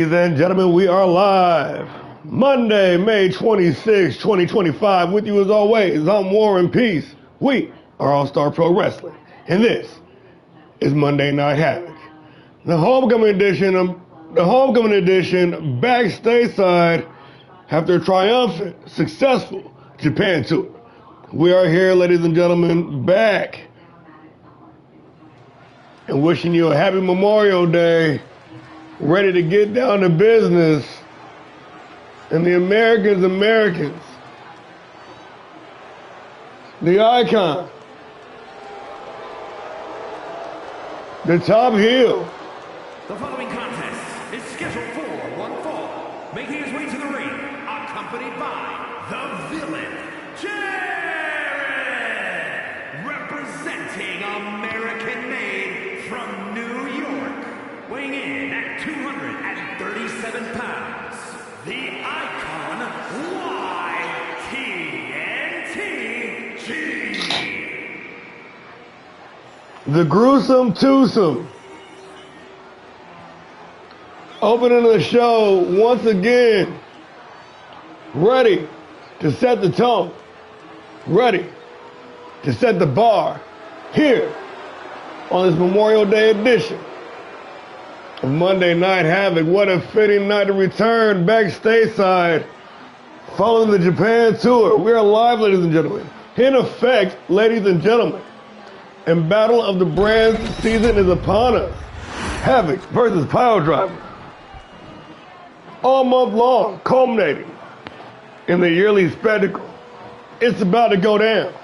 Ladies and gentlemen, we are live. Monday, May 26, 2025. With you as always, I'm Warren Peace. We are All-Star Pro Wrestling. And this is Monday Night Havoc. The homecoming edition, backstage side, after a triumphant, successful Japan tour. We are here, ladies and gentlemen, back. And wishing you a happy Memorial Day. Ready to get down to business. And the Americans. The icon. The top heel. The following contest is scheduled for one fall. Making his way to the ring, accompanied by the villain, Jared! Representing American-made from New York. Weighing in at 237 pounds, the icon, YTNTG. The gruesome twosome. Opening the show once again. Ready to set the tone. Ready to set the bar here on this Memorial Day edition. Monday Night Havoc. What a fitting night to return backstage side following the Japan tour. We are live, ladies and gentlemen. In effect, ladies and gentlemen, and Battle of the Brands season is upon us. Havoc versus Pile Driver. All month long, culminating in the yearly spectacle. It's about to go down.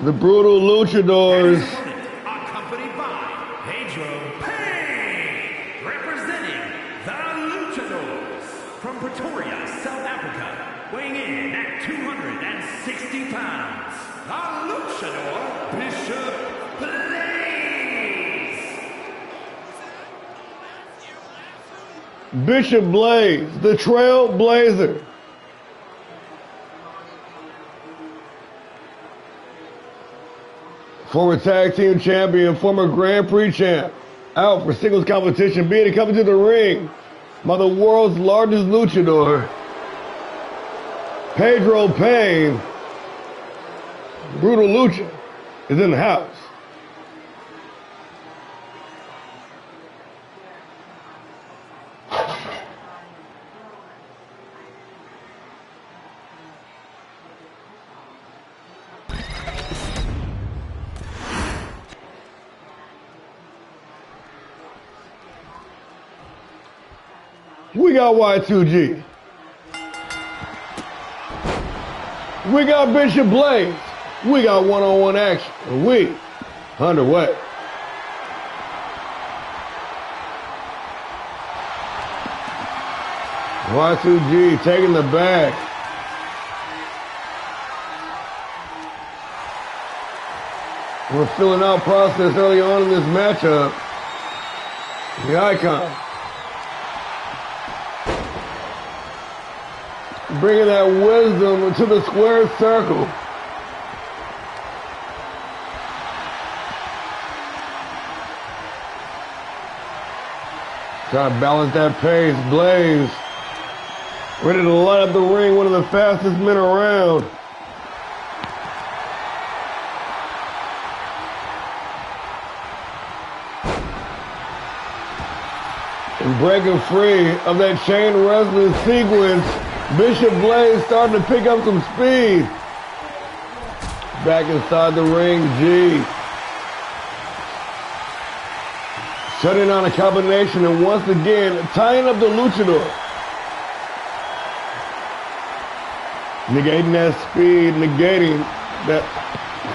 The brutal luchadors. Accompanied by Pedro Payne, representing the Luchadors from Pretoria, South Africa, weighing in at 260 pounds, the Luchador Bishop Blaze. Bishop Blaze, the Trailblazer. Former tag team champion, former Grand Prix champ, out for singles competition, being coming to the ring by the world's largest luchador, Pedro Payne. Brutal Lucha is in the house. We got Y2G. We got Bishop Blaze. We got one-on-one action. And we underway. Y2G taking the bag. We're filling out process early on in this matchup. The icon. Bringing that wisdom to the square circle. Trying to balance that pace. Blaze. Ready to light up the ring. One of the fastest men around. And breaking free of that chain wrestling sequence. Bishop Blaze starting to pick up some speed. Back inside the ring, G. Shutting on a combination and once again tying up the luchador. Negating that speed, negating that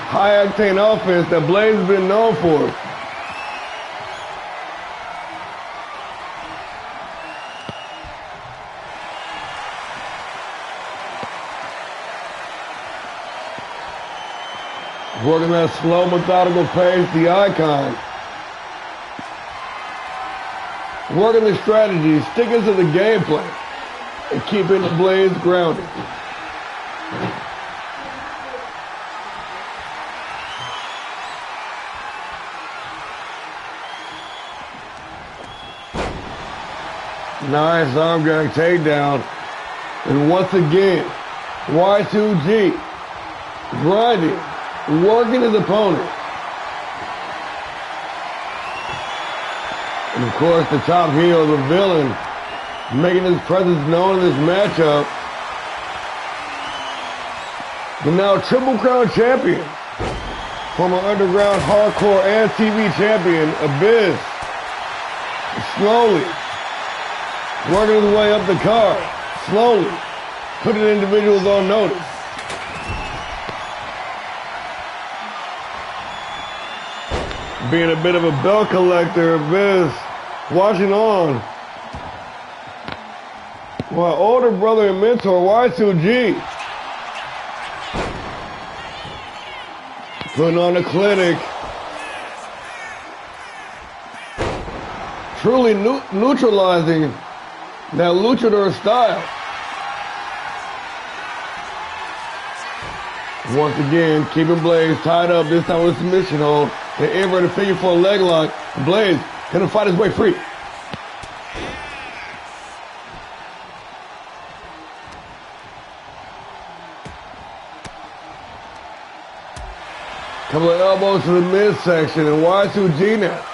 high octane offense that Blaze has been known for. Working that slow, methodical pace, the icon. Working the strategy, sticking to the game plan, and keeping the Blaze grounded. Nice arm drag takedown. And once again, Y2G grinding, working his opponent. And of course, the top heel, the villain, making his presence known in this matchup. The now Triple Crown champion, former Underground Hardcore and TV champion, Abyss, slowly working his way up the card, slowly putting individuals on notice. Being a bit of a belt collector, Abyss watching on while older brother and mentor Y2G putting on a clinic, truly neutralizing that luchador style. Once again, keeping Blaze tied up, this time with a submission hold. The inverted figure four leg lock. Blaze gonna fight his way free. Couple of elbows to the midsection, and Y2G now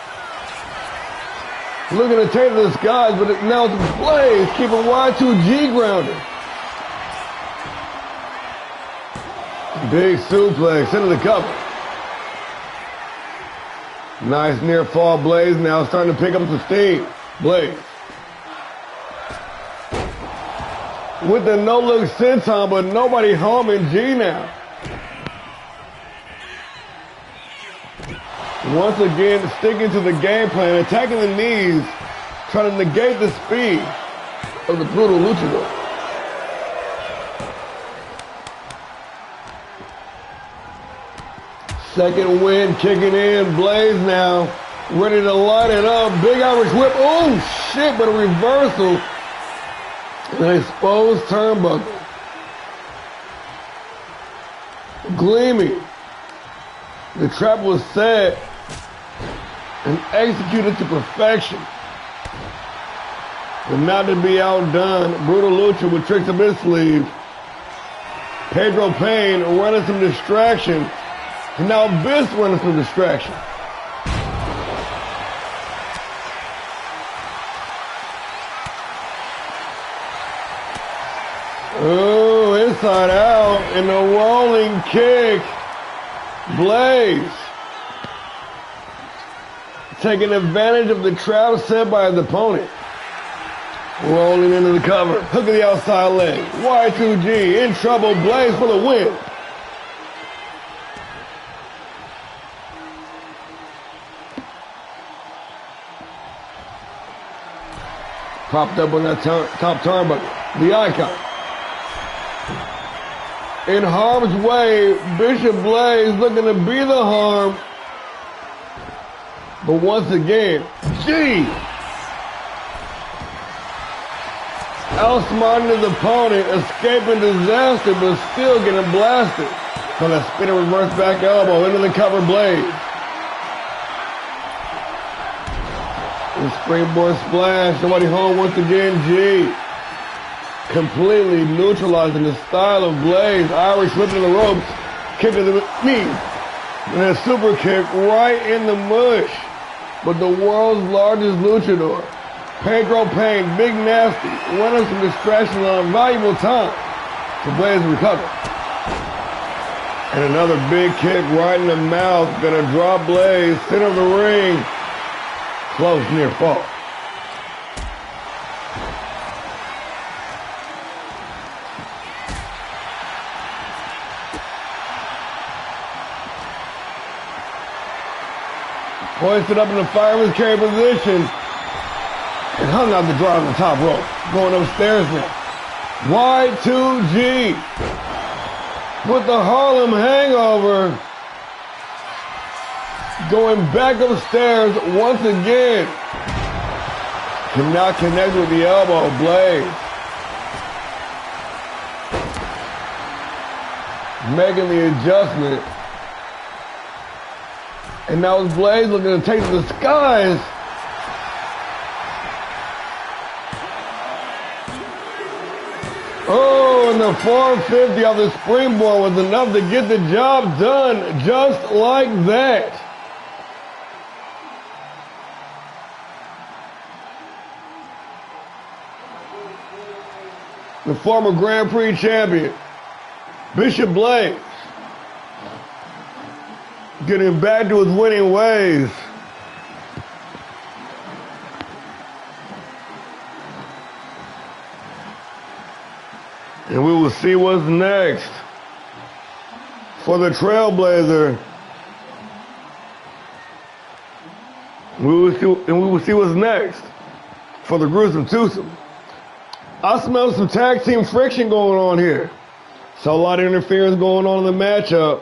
looking to take this guys, but now it's Blaze keeping Y2G grounded. Big suplex into the cover. Nice near fall. Blaze now starting to pick up some steam. Blaze with the no look senton, but nobody home in G now. Once again, sticking to the game plan, attacking the knees, trying to negate the speed of the brutal luchador. Second wind kicking in. Blaze now ready to light it up. Big Irish whip. Oh, shit, but a reversal. An exposed turnbuckle. Gleaming. The trap was set and executed to perfection. But not to be outdone, Brutal Lucha with tricks up his sleeve. Pedro Payne running some distraction. And now Abyss running some distraction. Oh, inside out and a rolling kick. Blaze taking advantage of the trap set by his opponent. Rolling into the cover. Hook of the outside leg. Y2G in trouble. Blaze for the win. Popped up on that top turnbuckle. The icon. In harm's way, Bishop Blaze looking to be the harm. But once again, G outsmarting his opponent, escaping disaster, but still getting blasted. So that spinning reverse back elbow into the cover. Blaze. The springboard splash. Somebody home once again. G completely neutralizing the style of Blaze. Irish whip in the ropes. Kick to the knee. And a super kick right in the mush. But the world's largest luchador, Pedro Payne, Big Nasty, running some distraction on valuable time to Blaze recover. And another big kick right in the mouth. Gonna drop Blaze, center of the ring. Close near fall. Hoisted up in the fireman's carry position. And hung out the draw on the top rope. Going upstairs now. Y2G with the Harlem hangover. Going back upstairs once again. Cannot connect with the elbow. Blaze making the adjustment. And now it's Blaze looking to take to the skies. Oh, and the 450 off the springboard was enough to get the job done just like that. The former Grand Prix champion, Bishop Blaze, getting back to his winning ways. And we will see what's next for the Trailblazer. We will see what's next for the Gruesome Twosome. I smell some tag team friction going on here. Saw a lot of interference going on in the matchup.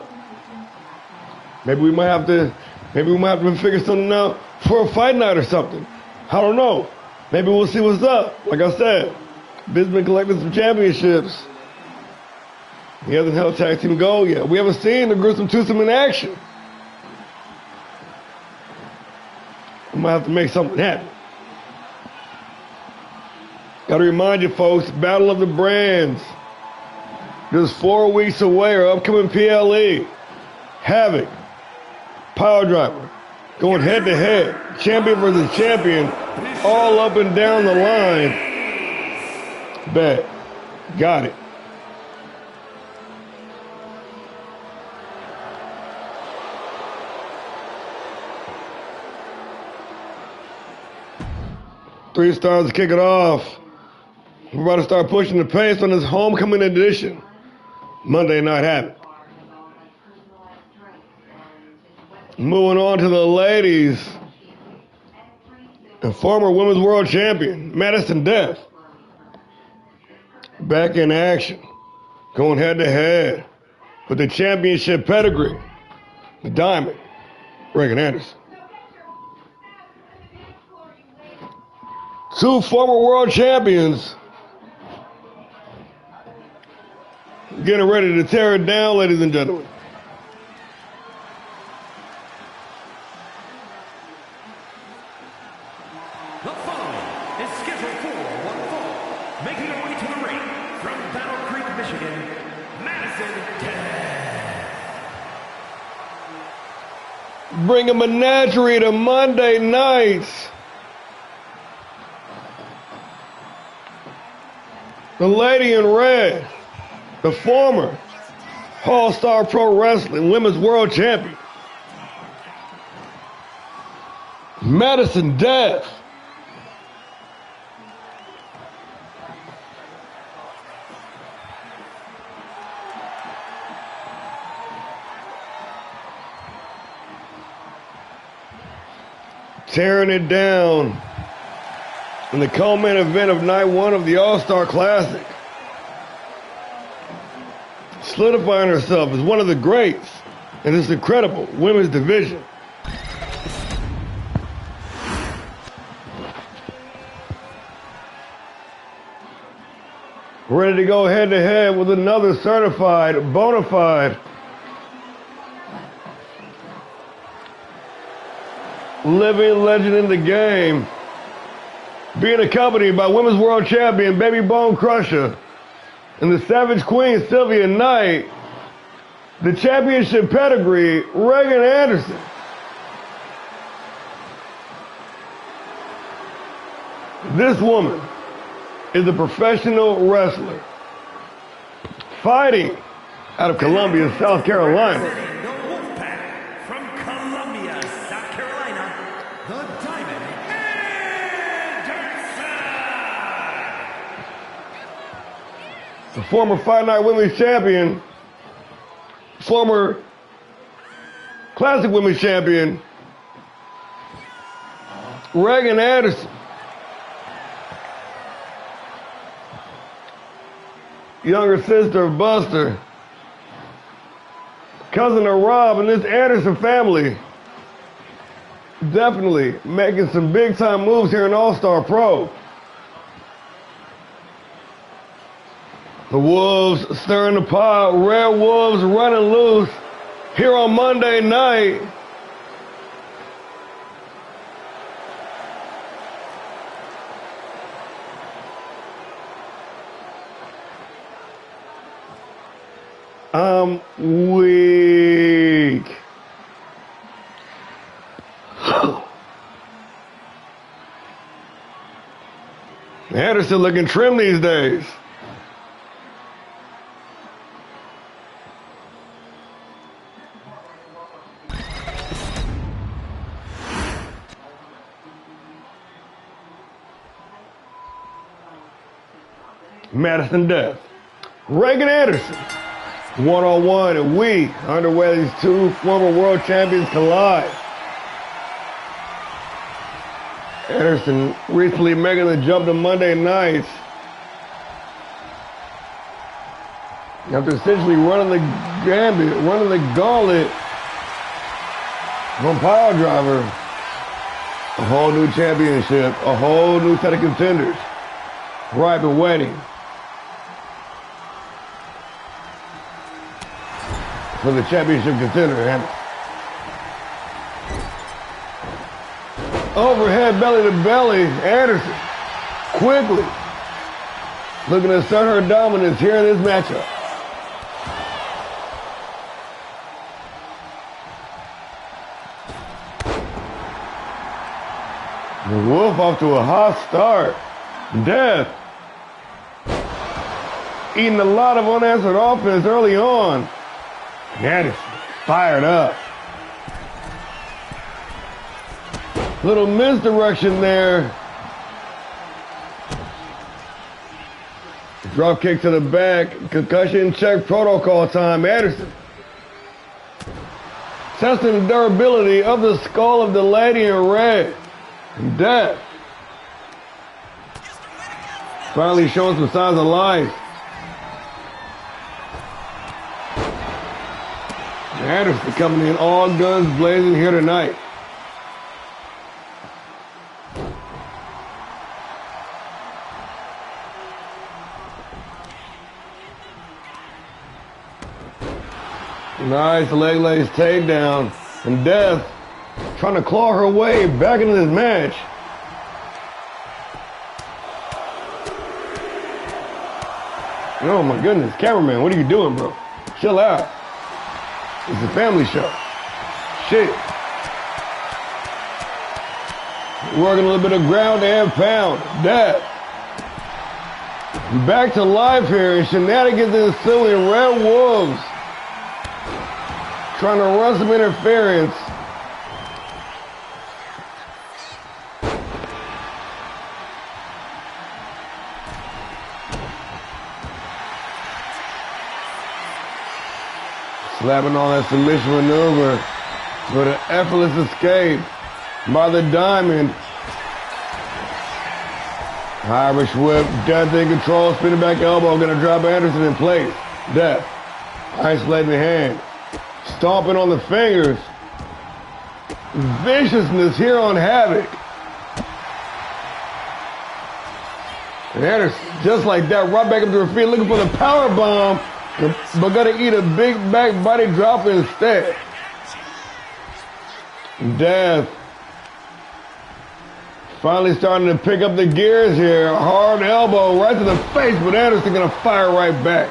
Maybe we might have to figure something out for a fight night or something. I don't know. Maybe we'll see what's up. Like I said, Biz been collecting some championships. He hasn't held tag team gold yet. We haven't seen the Gruesome Twosome in action. We might have to make something happen. Got to remind you, folks, Battle of the Brands. Just 4 weeks away, our upcoming PLE. HAVOK, Power Driver, going head to head. Champion versus champion, all up and down the line. Bet. Got it. Three stars to kick it off. We're about to start pushing the pace on this homecoming edition. Monday Night HAVOK. Moving on to the ladies. And former Women's World Champion, Madison Death. Back in action. Going head to head with the championship pedigree. The Diamond, Reagan Anderson. Two former world champions getting ready to tear it down, ladies and gentlemen. The following is scheduled for one fall. Making her way to the ring from Battle Creek, Michigan, Madison Death. Bring a menagerie to Monday nights. The lady in red, the former ALLSTAR Pro Wrestling Women's World Champion, Madison Death. Tearing it down in the co-main event of night one of the All-Star Classic. Solidifying herself as one of the greats in this incredible women's division. Ready to go head to head with another certified, bona fide living legend in the game. Being accompanied by Women's World Champion Baby Bone Crusher and the Savage Queen Sylvia Knight, the championship pedigree Reagan Anderson. This woman is a professional wrestler fighting out of Columbia, South Carolina. The former Fight Night Women's Champion, former Classic Women's Champion, Reagan Anderson. Younger sister of Buster, cousin of Rob, and this Anderson family definitely making some big time moves here in All-Star Pro. The Wolves stirring the pot, Red Wolves running loose here on Monday night. I'm weak. Anderson looking trim these days. Madison Death. Reagan Anderson. One-on-one, and we underway. These two former world champions collide. Anderson recently making the jump to Monday nights after essentially running the gambit, running the gauntlet from Power Driver. A whole new championship, a whole new set of contenders ripe and waiting for the championship contender. And overhead belly to belly, Anderson quickly looking to assert her dominance here in this matchup. The Wolf off to a hot start. Death eating a lot of unanswered offense early on. Anderson fired up. Little misdirection there. Drop kick to the back. Concussion check protocol time. Anderson testing the durability of the skull of the lady in red. Death finally showing some signs of life. Anderson coming in all guns blazing here tonight. Nice leg lace takedown. And Death trying to claw her way back into this match. Oh my goodness, cameraman, what are you doing, bro? Chill out. It's a family show. Shit. Working a little bit of ground and pound. Death. Back to life here, and shenanigans ensuing. Red Wolves trying to run some interference. Slapping on that submission maneuver for an effortless escape by the Diamond. Irish whip, Death in control, spinning back elbow, gonna drop Anderson in place. Death, isolating the hand, stomping on the fingers. Viciousness here on Havoc. And Anderson, just like that, right back up to her feet, looking for the power bomb, but gonna eat a big back body drop instead. Death finally starting to pick up the gears here. Hard elbow right to the face, but Anderson gonna fire right back.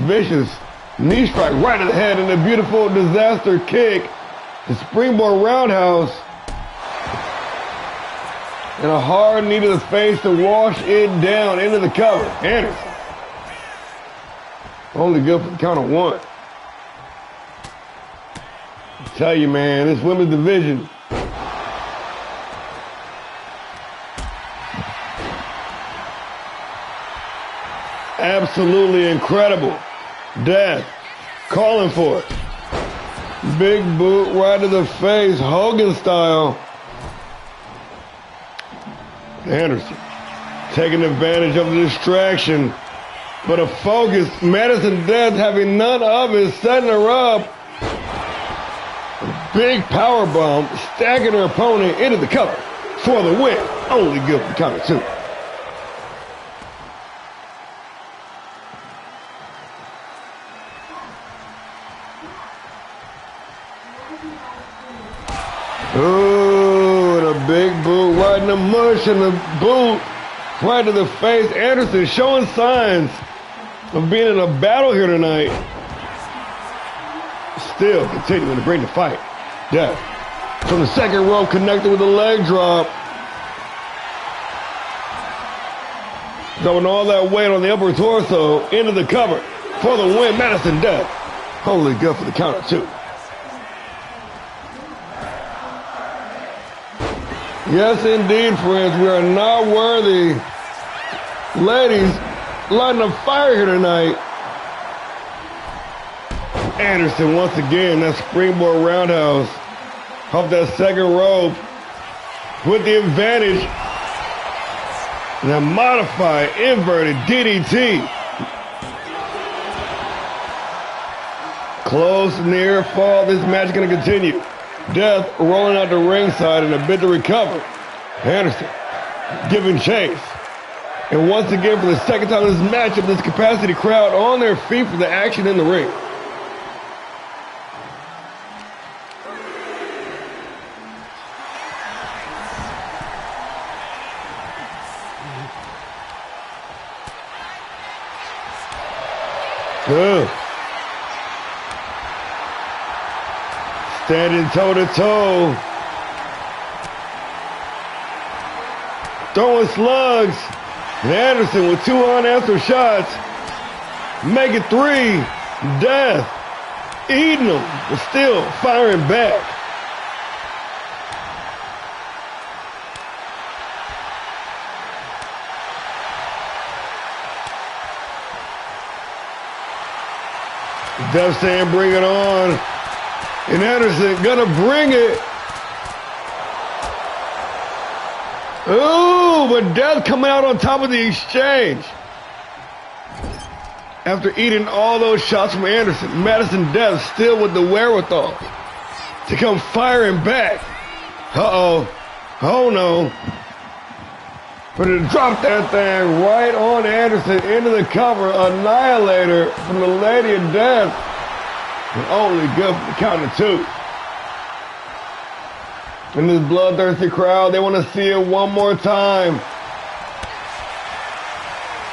Vicious knee strike right to the head and a beautiful disaster kick. The springboard roundhouse. And a hard knee to the face to wash it down into the cover. Anderson. Only good for the count of one. I tell you, man, this women's division. Absolutely incredible. Death calling for it. Big boot right to the face, Hogan style. Anderson taking advantage of the distraction. But a focused Madison Death having none of it, setting her up. A big power bomb, stacking her opponent into the cover for the win. Only good for count of two. Ooh, the big boot right in the mush and the boot right to the face. Anderson showing signs of being in a battle here tonight. still continuing to bring the fight. Death from the second rope, connected with a leg drop. Throwing all that weight on the upper torso into the cover for the win. Madison Death. Holy good for the counter, too. Yes, indeed, friends. We are not worthy. Ladies, lighting a fire here tonight. Anderson once again, that springboard roundhouse off that second rope with the advantage. That modified inverted DDT. Close, near fall. This match is going to continue. Death rolling out the ringside in a bid to recover. Anderson giving chase. And once again, for the second time in this matchup, this capacity crowd on their feet for the action in the ring. Good. Standing toe-to-toe. Throwing slugs. And Anderson with 2 unanswered shots. Make it 3. Death. Eating them. But still firing back. Death saying bring it on. And Anderson gonna bring it. Ooh, but Death coming out on top of the exchange. After eating all those shots from Anderson, Madison Death still with the wherewithal to come firing back. Uh-oh. Oh no. But to drop that thing right on Anderson into the cover. Annihilator from the Lady of Death. And only good for the count of 2. And this bloodthirsty crowd, they want to see it one more time.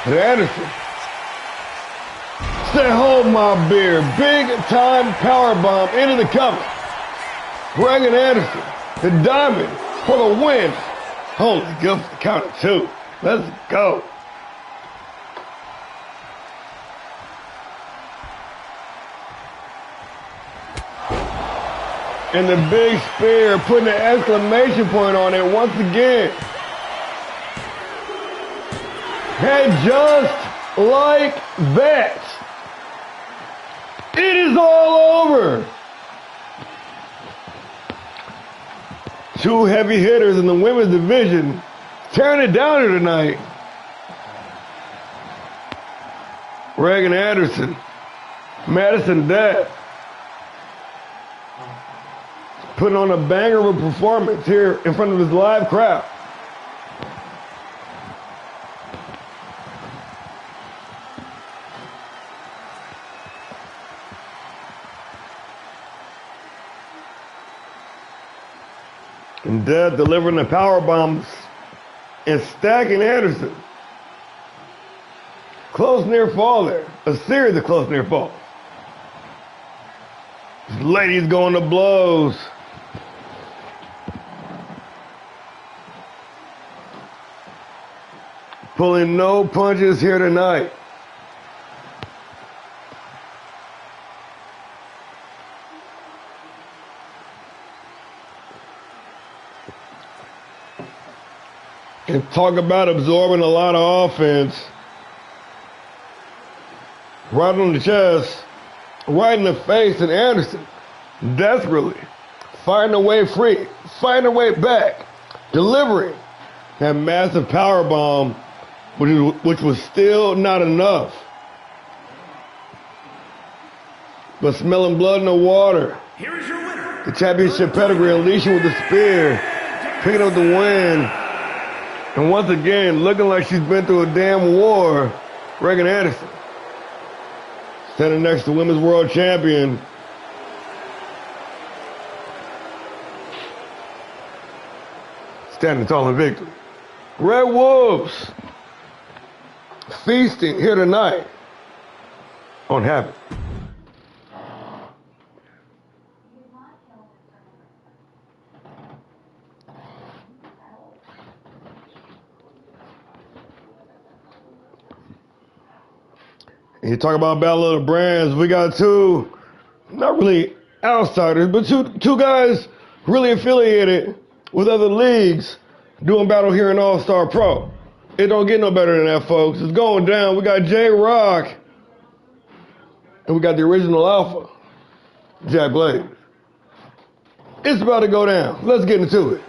And Anderson said, hold my beer. Big time powerbomb into the cover. Reagan Anderson, the diamond for the win. Holy good for the count of 2. Let's go. And the big spear, putting an exclamation point on it once again. And just like that, it is all over. 2 heavy hitters in the women's division tearing it down here tonight. Reagan Anderson, Madison Death, putting on a banger of a performance here in front of his live crowd. And Death delivering the power bombs and stacking Anderson. Close near fall there. A series of close near falls. This lady's going to blows. Pulling no punches here tonight. And talk about absorbing a lot of offense. Right on the chest, right in the face, and Anderson desperately fighting a way free, fighting a way back, delivering that massive power bomb, which was still not enough. But smelling blood in the water. Here is your winner. The championship pedigree, unleashing with the spear, picking up the win. And once again, looking like she's been through a damn war, Reagan Anderson. Standing next to Women's World Champion. Standing tall in victory. Red Wolves. Feasting here tonight on HAVOK. You talk about Battle of the Brands. We got two, not really outsiders, but two guys really affiliated with other leagues doing battle here in All-Star Pro. It don't get no better than that, folks. It's going down. We got J-Rock, and we got the original Alpha, Jack Blaze. It's about to go down. Let's get into it.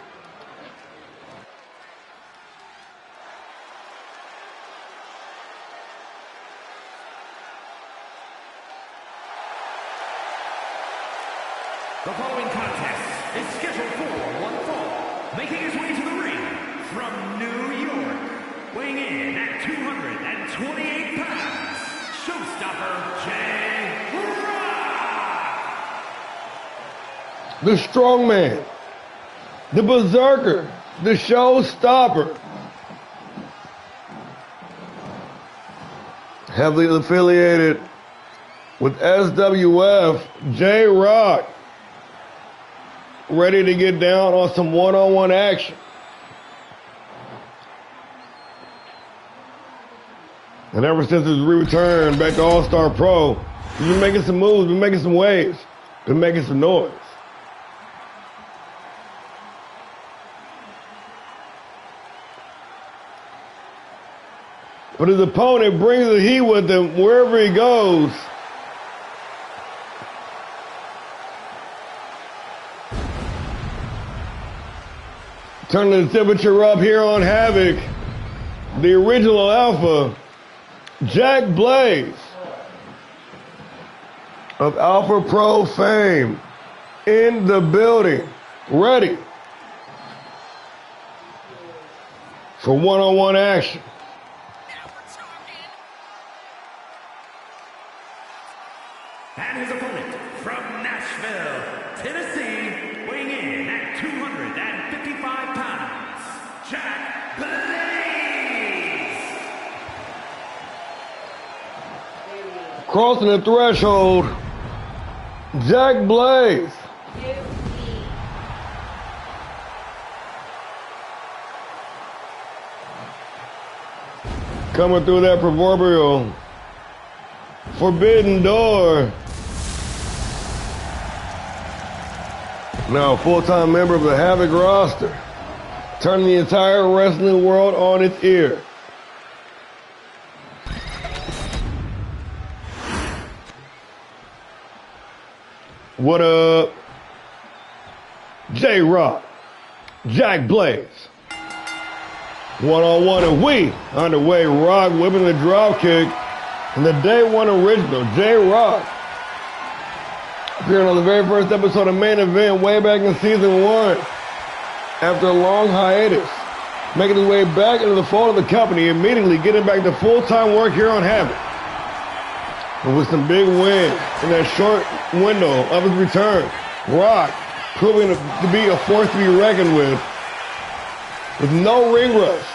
The following contest is scheduled for one fall, making his way to the ring from New York, weighing in at 228 pounds, showstopper J-Rock! The strongman, the berserker, the showstopper. Heavily affiliated with SWF, J-Rock. Ready to get down on some one-on-one action. And ever since his return back to All-Star Pro, he's been making some moves, been making some waves, been making some noise. But his opponent brings the heat with him wherever he goes. Turning the temperature up here on HAVOK, the original Alpha, Jack Blaze of Alpha Pro fame in the building, ready for one-on-one action. And his opponent from Nashville, Tennessee, weighing in at 255 pounds, Jack Blaze! Crossing the threshold, Jack Blaze. Coming through that proverbial forbidden door. Now a full-time member of the HAVOK roster, turning the entire wrestling world on its ear. What up? J-Rock, Jack Blaze. One-on-one and we underway. Rock whipping the drop kick. And the day one original, J-Rock, appearing on the very first episode of Main Event way back in season 1. After a long hiatus, making his way back into the fold of the company, immediately getting back to full-time work here on HAVOK. And with some big wins in that short window of his return, Rock proving to be a force to be reckoned with no ring rust.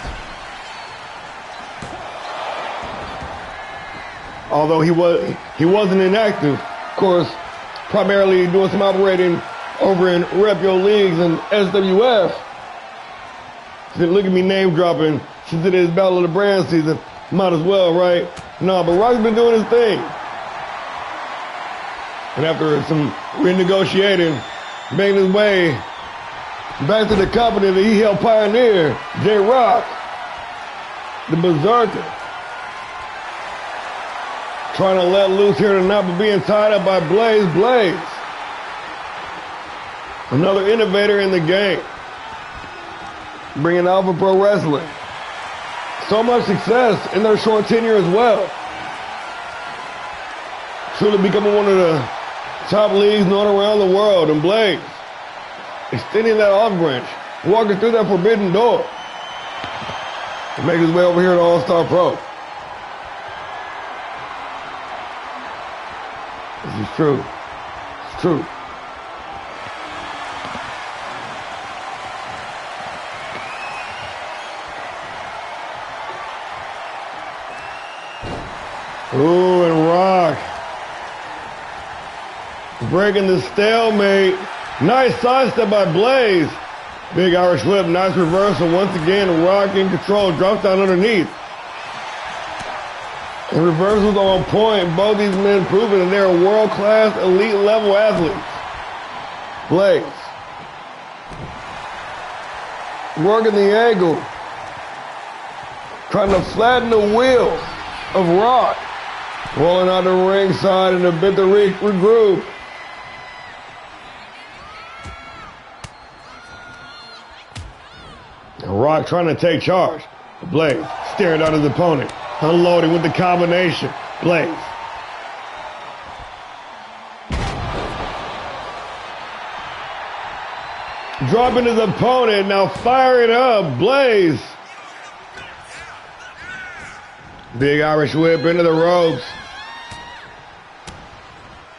Although he wasn't inactive, of course, primarily doing some operating over in Rep Your Leagues and SWF. So look at me name dropping since it is Battle of the Brand season. Might as well, right? No, but Rock's been doing his thing. And after some renegotiating, making his way back to the company that he helped pioneer, J-Rock, the berserker. Trying to let loose here tonight, but being tied up by Blaze. Another innovator in the game. Bringing Alpha Pro Wrestling so much success in their short tenure as well. Truly becoming one of the top leagues known around the world. And Blaze extending that off branch, walking through that forbidden door to make his way over here to All-Star Pro. This is true. It's true. Ooh, and Rock breaking the stalemate. Nice sidestep by Blaze. Big Irish whip, nice reversal. Once again, Rock in control, drops down underneath. The reversals on point. Both these men proving that they're world-class, elite-level athletes. Blaze. Working the angle. Trying to flatten the wheel of Rock. Rolling out the ringside and a bit to regroup. Rock trying to take charge. Blaze staring at his opponent. Unloading with the combination. Blaze. Dropping his opponent. Now firing up. Blaze. Big Irish whip into the ropes.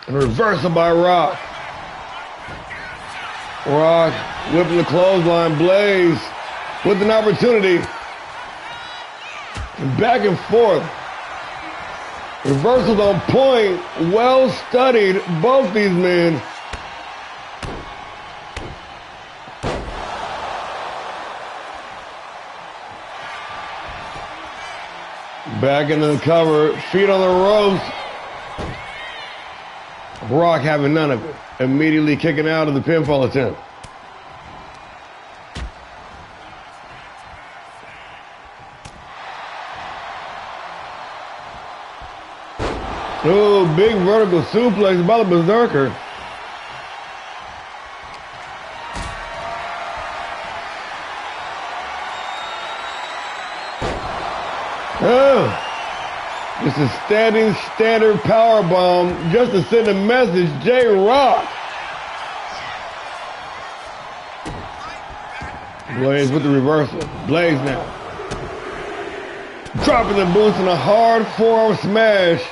And reversal by Rock. Rock whipping the clothesline. Blaze with an opportunity. And back and forth. Reversals on point. Well studied, both these men. Back into the cover. Feet on the ropes. Rock having none of it. Immediately kicking out of the pinfall attempt. Oh, big vertical suplex by the Berserker. Oh, it's a standard power bomb just to send a message. J-Rock. Blaze with the reversal. Blaze now. Dropping the boots in a hard forearm smash.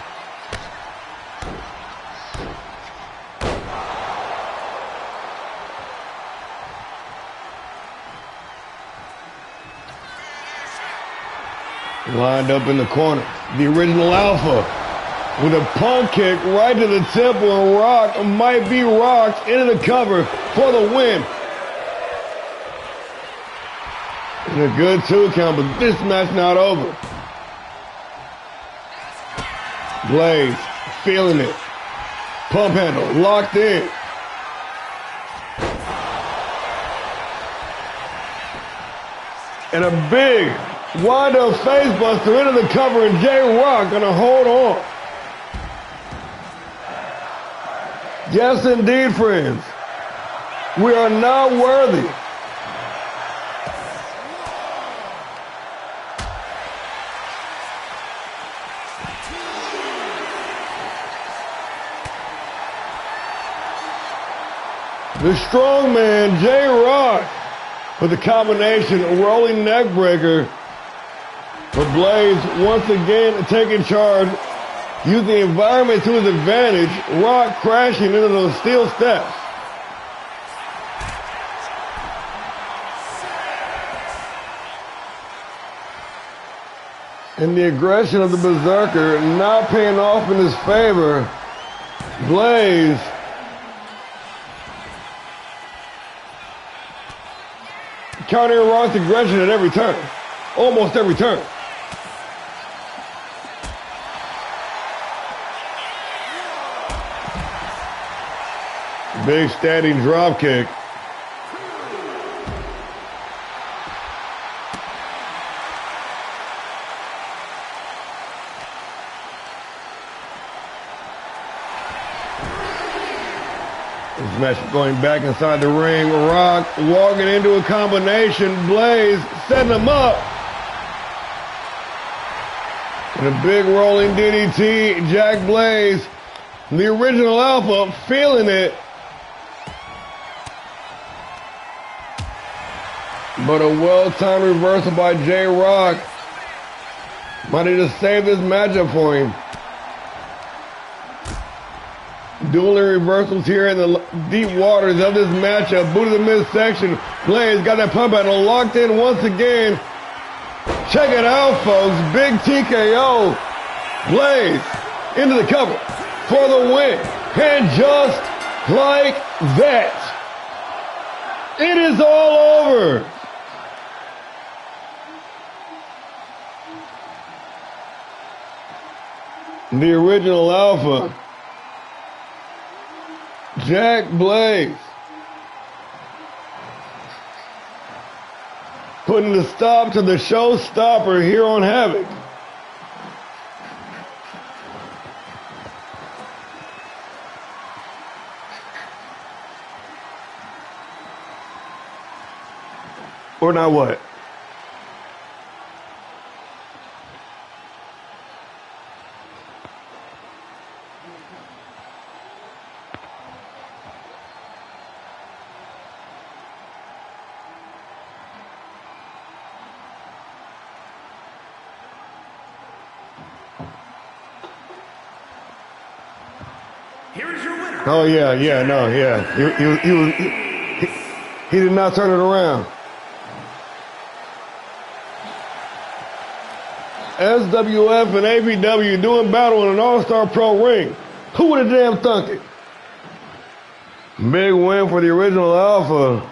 Lined up in the corner. The original Alpha with a pump kick right to the temple, and Rock might be rocked into the cover for the win. And a good 2 count, but this match not over. Blaze feeling it. Pump handle locked in. And a big wind-up facebuster into the cover, and J-Rock gonna hold on. Yes, indeed, friends. We are not worthy. The strong man, J-Rock, with the combination rolling neck breaker. But Blaze once again taking charge, using the environment to his advantage. Rock crashing into those steel steps. And the aggression of the Berserker not paying off in his favor. Blaze countering Rock's aggression at every turn. Almost every turn. Big standing drop kick. This match going back inside the ring. Rock walking into a combination. Blaze setting him up. And a big rolling DDT. Jack Blaze, the original Alpha, feeling it. But a well-timed reversal by J-Rock might have just saved this matchup for him. Dueling reversals here in the deep waters of this matchup. Boot to the midsection. Blaze got that pump handle locked in once again. Check it out, folks. Big TKO. Blaze into the cover for the win. And just like that, it is all over. the original Alpha, Jack Blaze, putting the stop to the showstopper here on Havoc. Or not what? Here is your winner. Oh yeah, no. He did not turn it around. SWF and APW doing battle in an All-Star Pro ring. Who would have damn thunk it? Big win for the original Alpha.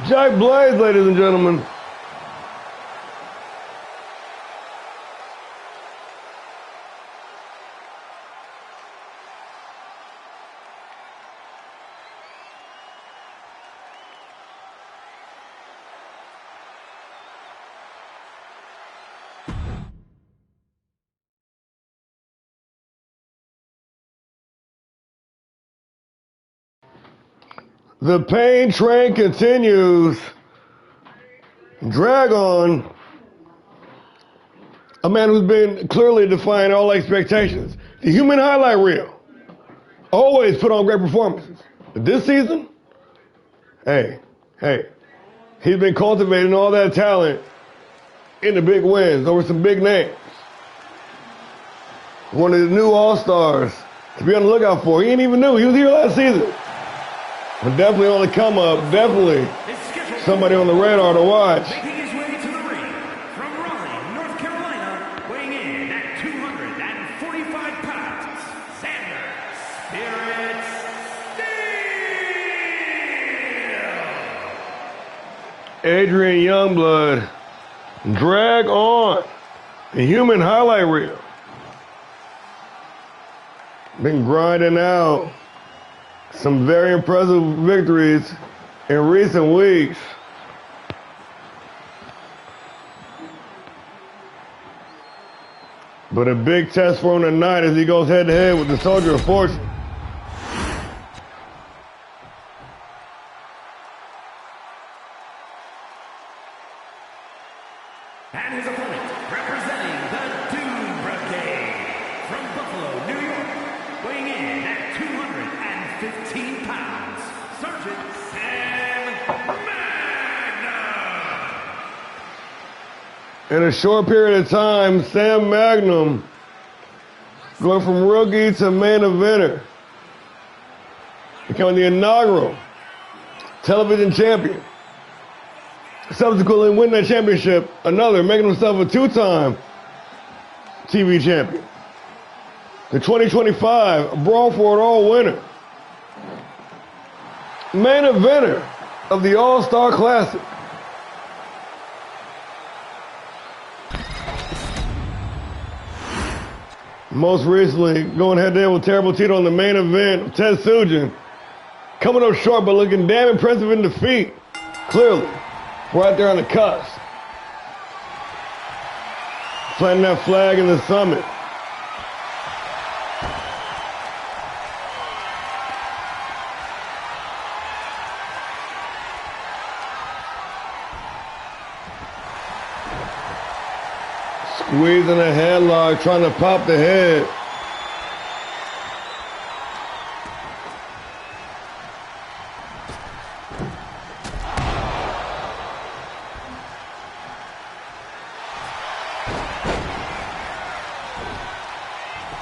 Jack Blaze, ladies and gentlemen. The pain train continues. Dragon, a man who's been clearly defying all expectations. The human highlight reel. Always put on great performances. But this season, hey, he's been cultivating all that talent in the big wins over some big names. One of the new All-Stars to be on the lookout for. He ain't even new. He was here last season. But definitely on the come up, definitely somebody on the radar to watch. Making his way to the ring from Raleigh, North Carolina, weighing in at 245 pounds, Xander Spirit Steel. Adrian Youngblood, drag on the human highlight reel. Been grinding out some very impressive victories in recent weeks. But a big test for him tonight as he goes head to head with the Soldier of Fortune. And his opponent, representing the Doom Brigade from Buffalo, New York, weighing in at 215 pounds, Sergeant Sam Magnum. In a short period of time, Sam Magnum going from rookie to main eventer, becoming the inaugural television champion. Subsequently winning that championship, making himself a two-time TV champion. The 2025 Brawl for It All winner. Main eventer of the All-Star Classic. Most recently, going head-to-head with Terrible Tito on the main event of Ted Sugin. Coming up short, but looking damn impressive in defeat. Clearly, right there on the cusp. Planting that flag in the summit. Squeezing a headlock, trying to pop the head.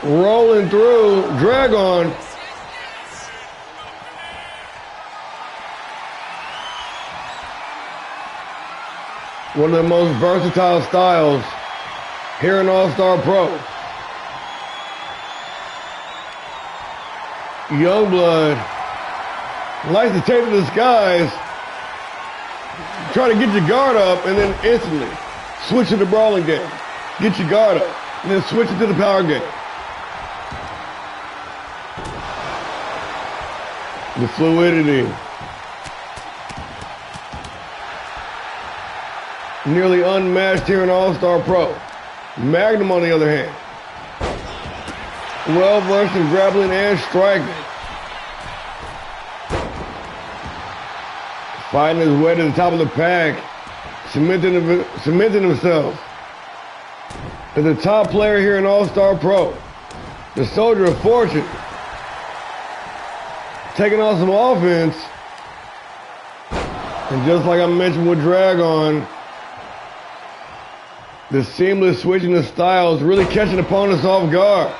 Rolling through, Dragon. One of the most versatile styles here in All-Star Pro. Youngblood likes to take to the skies try to get your guard up and then instantly switch to the brawling game. Get your guard up and then switch it to the power game. The fluidity. Nearly unmatched here in All-Star Pro. Magnum, on the other hand, well-versed in grappling and striking. Fighting his way to the top of the pack, cementing himself as the top player here in All-Star Pro. The Soldier of Fortune. Taking on some offense. And just like I mentioned with Dragon, the seamless switching of styles really catching opponents off guard.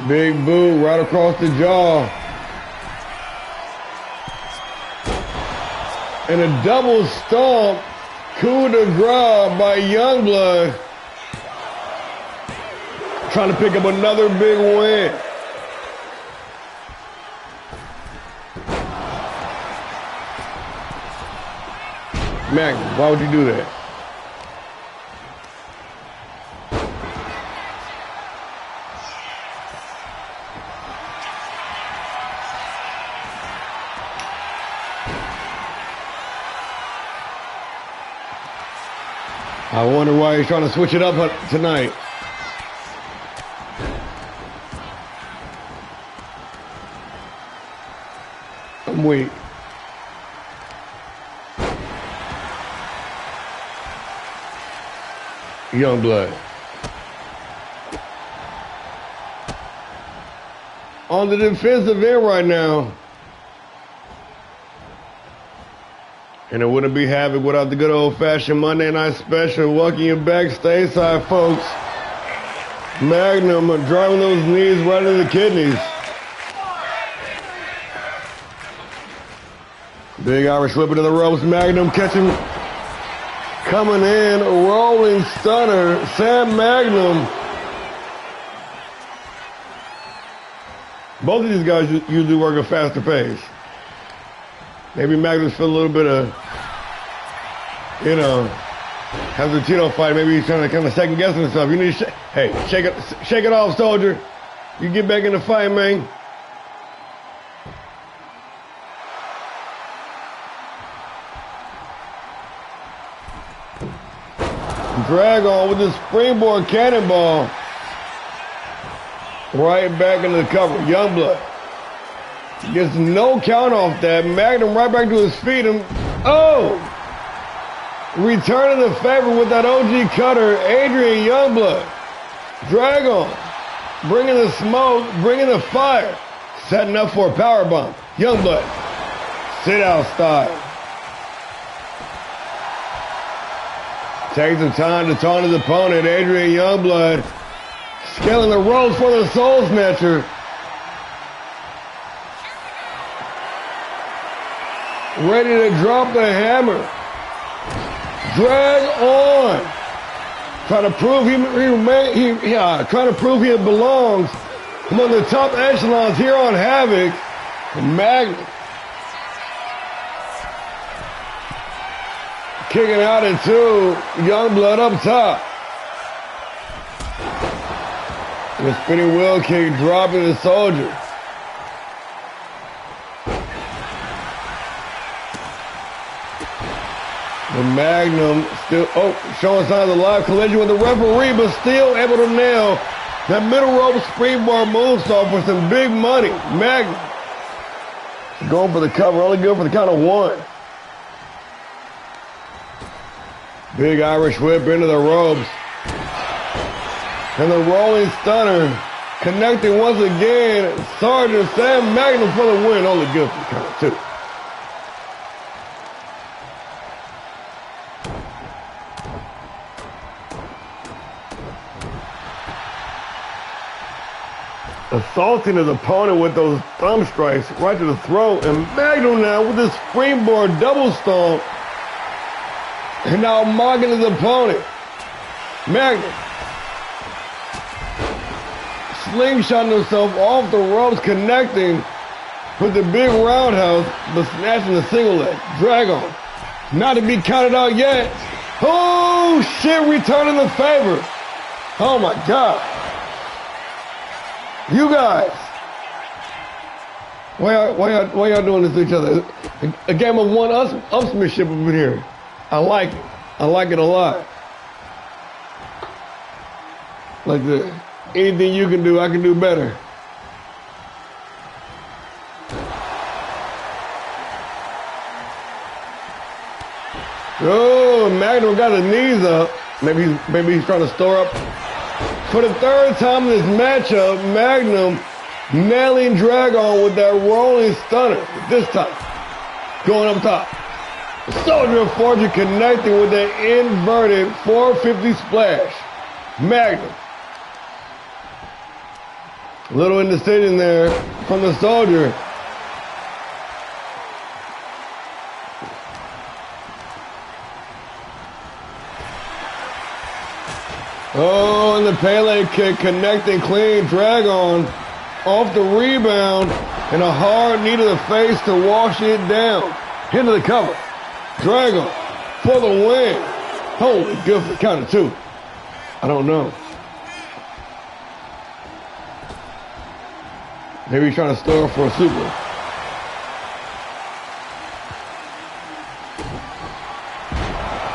Big boot right across the jaw. And a double stomp coup de grace by Youngblood. Trying to pick up another big win. Magnum, why would you do that? I wonder why he's trying to switch it up tonight. I'm weak. Youngblood. On the defensive end right now. And it wouldn't be Havoc without the good old-fashioned Monday Night Special. Welcome you back stateside, folks. Magnum driving those knees right into the kidneys. Big Irish whip into the ropes. Magnum catching, coming in, rolling stunner. Sam Magnum. Both of these guys usually work at faster pace. Maybe Magnum's feel a little bit of, you know, has the Tito fight. Maybe he's trying to kind of second guess himself. You need to shake it off, Soldier. You get back in the fight, man. Dragon with the springboard cannonball. Right back into the cover. Youngblood gets no count off that. Magnum right back to his feet. And returning the favor with that OG cutter, Adrian Youngblood. Dragon bringing the smoke, bringing the fire. Setting up for a powerbomb. Youngblood, sit out style. Takes some time to taunt his opponent, Adrian Youngblood. Scaling the ropes for the Soul Snatcher. Ready to drop the hammer. Drag on. Trying to prove trying to prove he belongs among the top echelons here on Havoc. Magnum. Kicking out at two. Youngblood up top. The spinning wheel kick dropping the Soldier. The Magnum still, showing signs of live collision with the referee, but still able to nail that middle rope springboard moonsault for some big money. Magnum going for the cover, only good for the count of one. Big Irish whip into the ropes. And the rolling stunner connecting once again. Sergeant Sam Magnum for the win, only good for the count of two. Assaulting his opponent with those thumb strikes right to the throat. And Magnum now with this springboard double stomp. And now mocking his opponent. Magnum. Slingshotting himself off the ropes, connecting with the big roundhouse, but snatching the single leg. Dragon. Not to be counted out yet. Oh, shit, returning the favor. Oh, my God. You guys. Why y'all doing this to each other? A game of one-upsmanship over here. I like it. I like it a lot. Like this. Anything you can do, I can do better. Oh, Magnum got his knees up. Maybe he's trying to store up. For the third time in this matchup, Magnum nailing Dragon with that rolling stunner. This time, going up top. Soldier of Fortune connecting with that inverted 450 splash. Magnum. Little indecision there from the Soldier. Oh, and the Pele kick connecting clean. Dragon off the rebound and a hard knee to the face to wash it down. Into the cover. Dragon for the win. Holy, good for count of two. I don't know. Maybe he's trying to store for a super.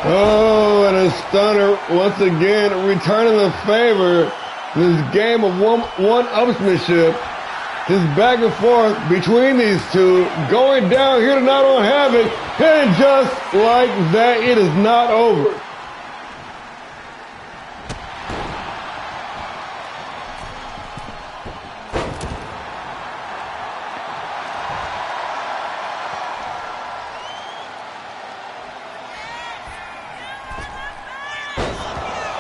Oh, and a stunner once again, returning the favor. This game of one-upsmanship, this back and forth between these two, going down here tonight on Havoc, and just like that, it is not over.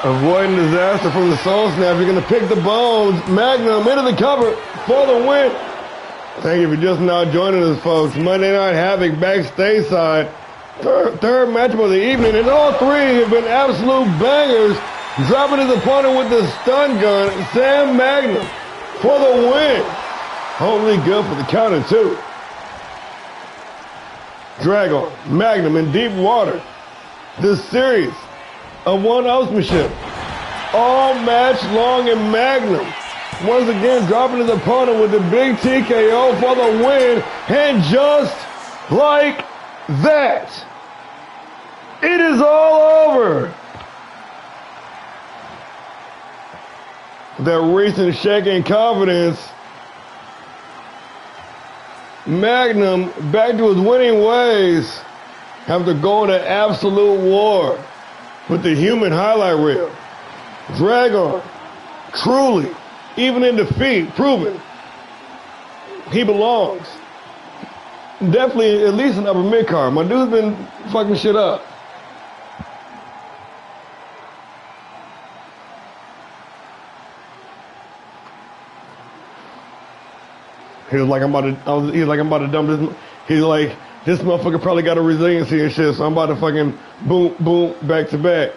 Avoiding disaster from the Soul Snap. You're going to pick the bones. Magnum into the cover for the win. Thank you for just now joining us, folks. Monday Night Havoc backstage side. Third matchup of the evening, and all three have been absolute bangers. Dropping his opponent with the stun gun, Sam Magnum for the win. Only good for the count of two. Dragon, Magnum in deep water. This series of one-upsmanship. All match long in Magnum. Once again, dropping his opponent with the big TKO for the win. And just like that, it is all over. That recent shaking confidence. Magnum back to his winning ways after going to absolute war with the human highlight reel. Dragon, truly, even in defeat, proven he belongs. Definitely at least an upper mid-card. My dude's been fucking shit up. He was like, I'm about to dump this. He's like, this motherfucker probably got a resiliency and shit, so I'm about to fucking boom, boom, back to back.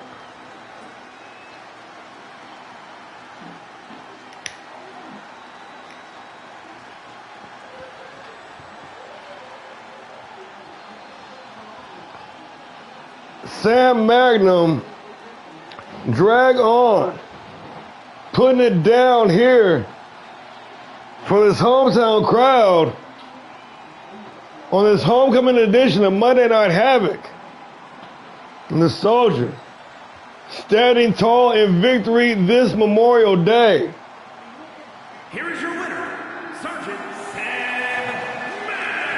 Sam Magnum, drag on, putting it down here for this hometown crowd on this homecoming edition of Monday Night Havoc. And the Soldier standing tall in victory this Memorial Day. Here is your winner, Sergeant Sam Magnum.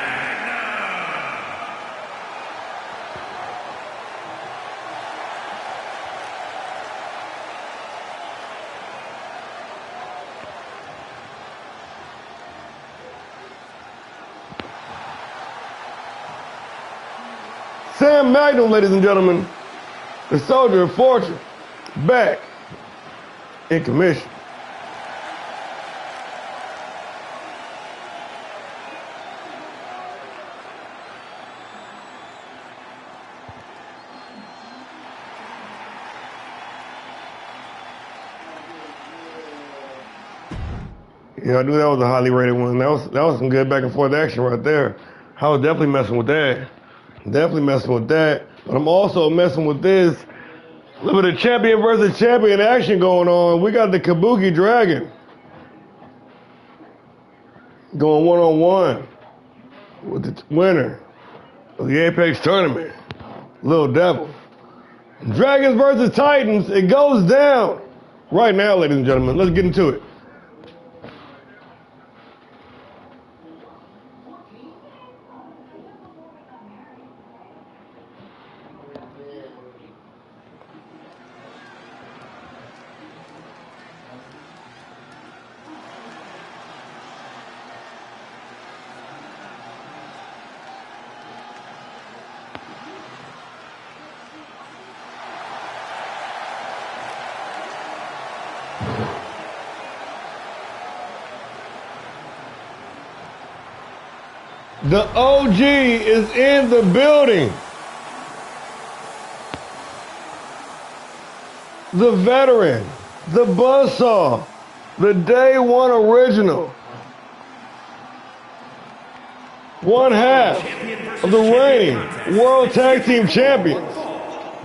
Sam Magnum, ladies and gentlemen, the Soldier of Fortune, back in commission. Yeah, I knew that was a highly rated one. That was some good back and forth action right there. I was definitely messing with that. Definitely messing with that. But I'm also messing with this. A little bit of champion versus champion action going on. We got the Kabuki Dragon going one-on-one with the winner of the Apex tournament, Little Devil. Dragons versus Titans. It goes down right now, ladies and gentlemen. Let's get into it. The OG is in the building. The veteran, the buzzsaw, the day one original. One half of the reigning World Tag Team Champions.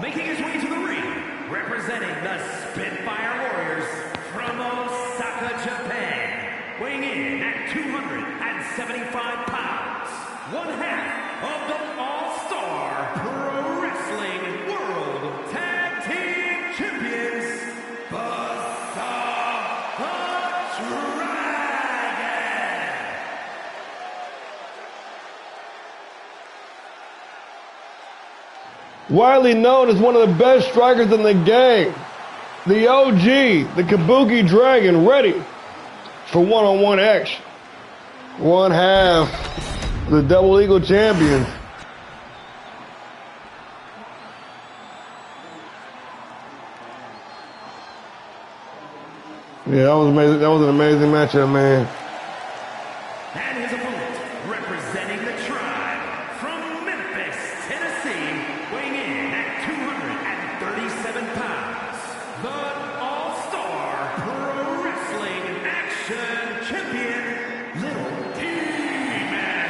Making his way to the ring, representing the Spitfire Warriors from Osaka, Japan. Weighing in at 275 pounds. One half of the All-Star Pro Wrestling World Tag Team Champions, Buzzsaw the Dragon. Widely known as one of the best strikers in the game, the OG, the Kabuki Dragon, ready for one-on-one action. One half the Double Eagle champions. Yeah, that was amazing. That was an amazing matchup, man. And his opponent, representing the tribe from Memphis, Tennessee, weighing in at 237 pounds, the All-Star Pro Wrestling Action Champion, Little Demon.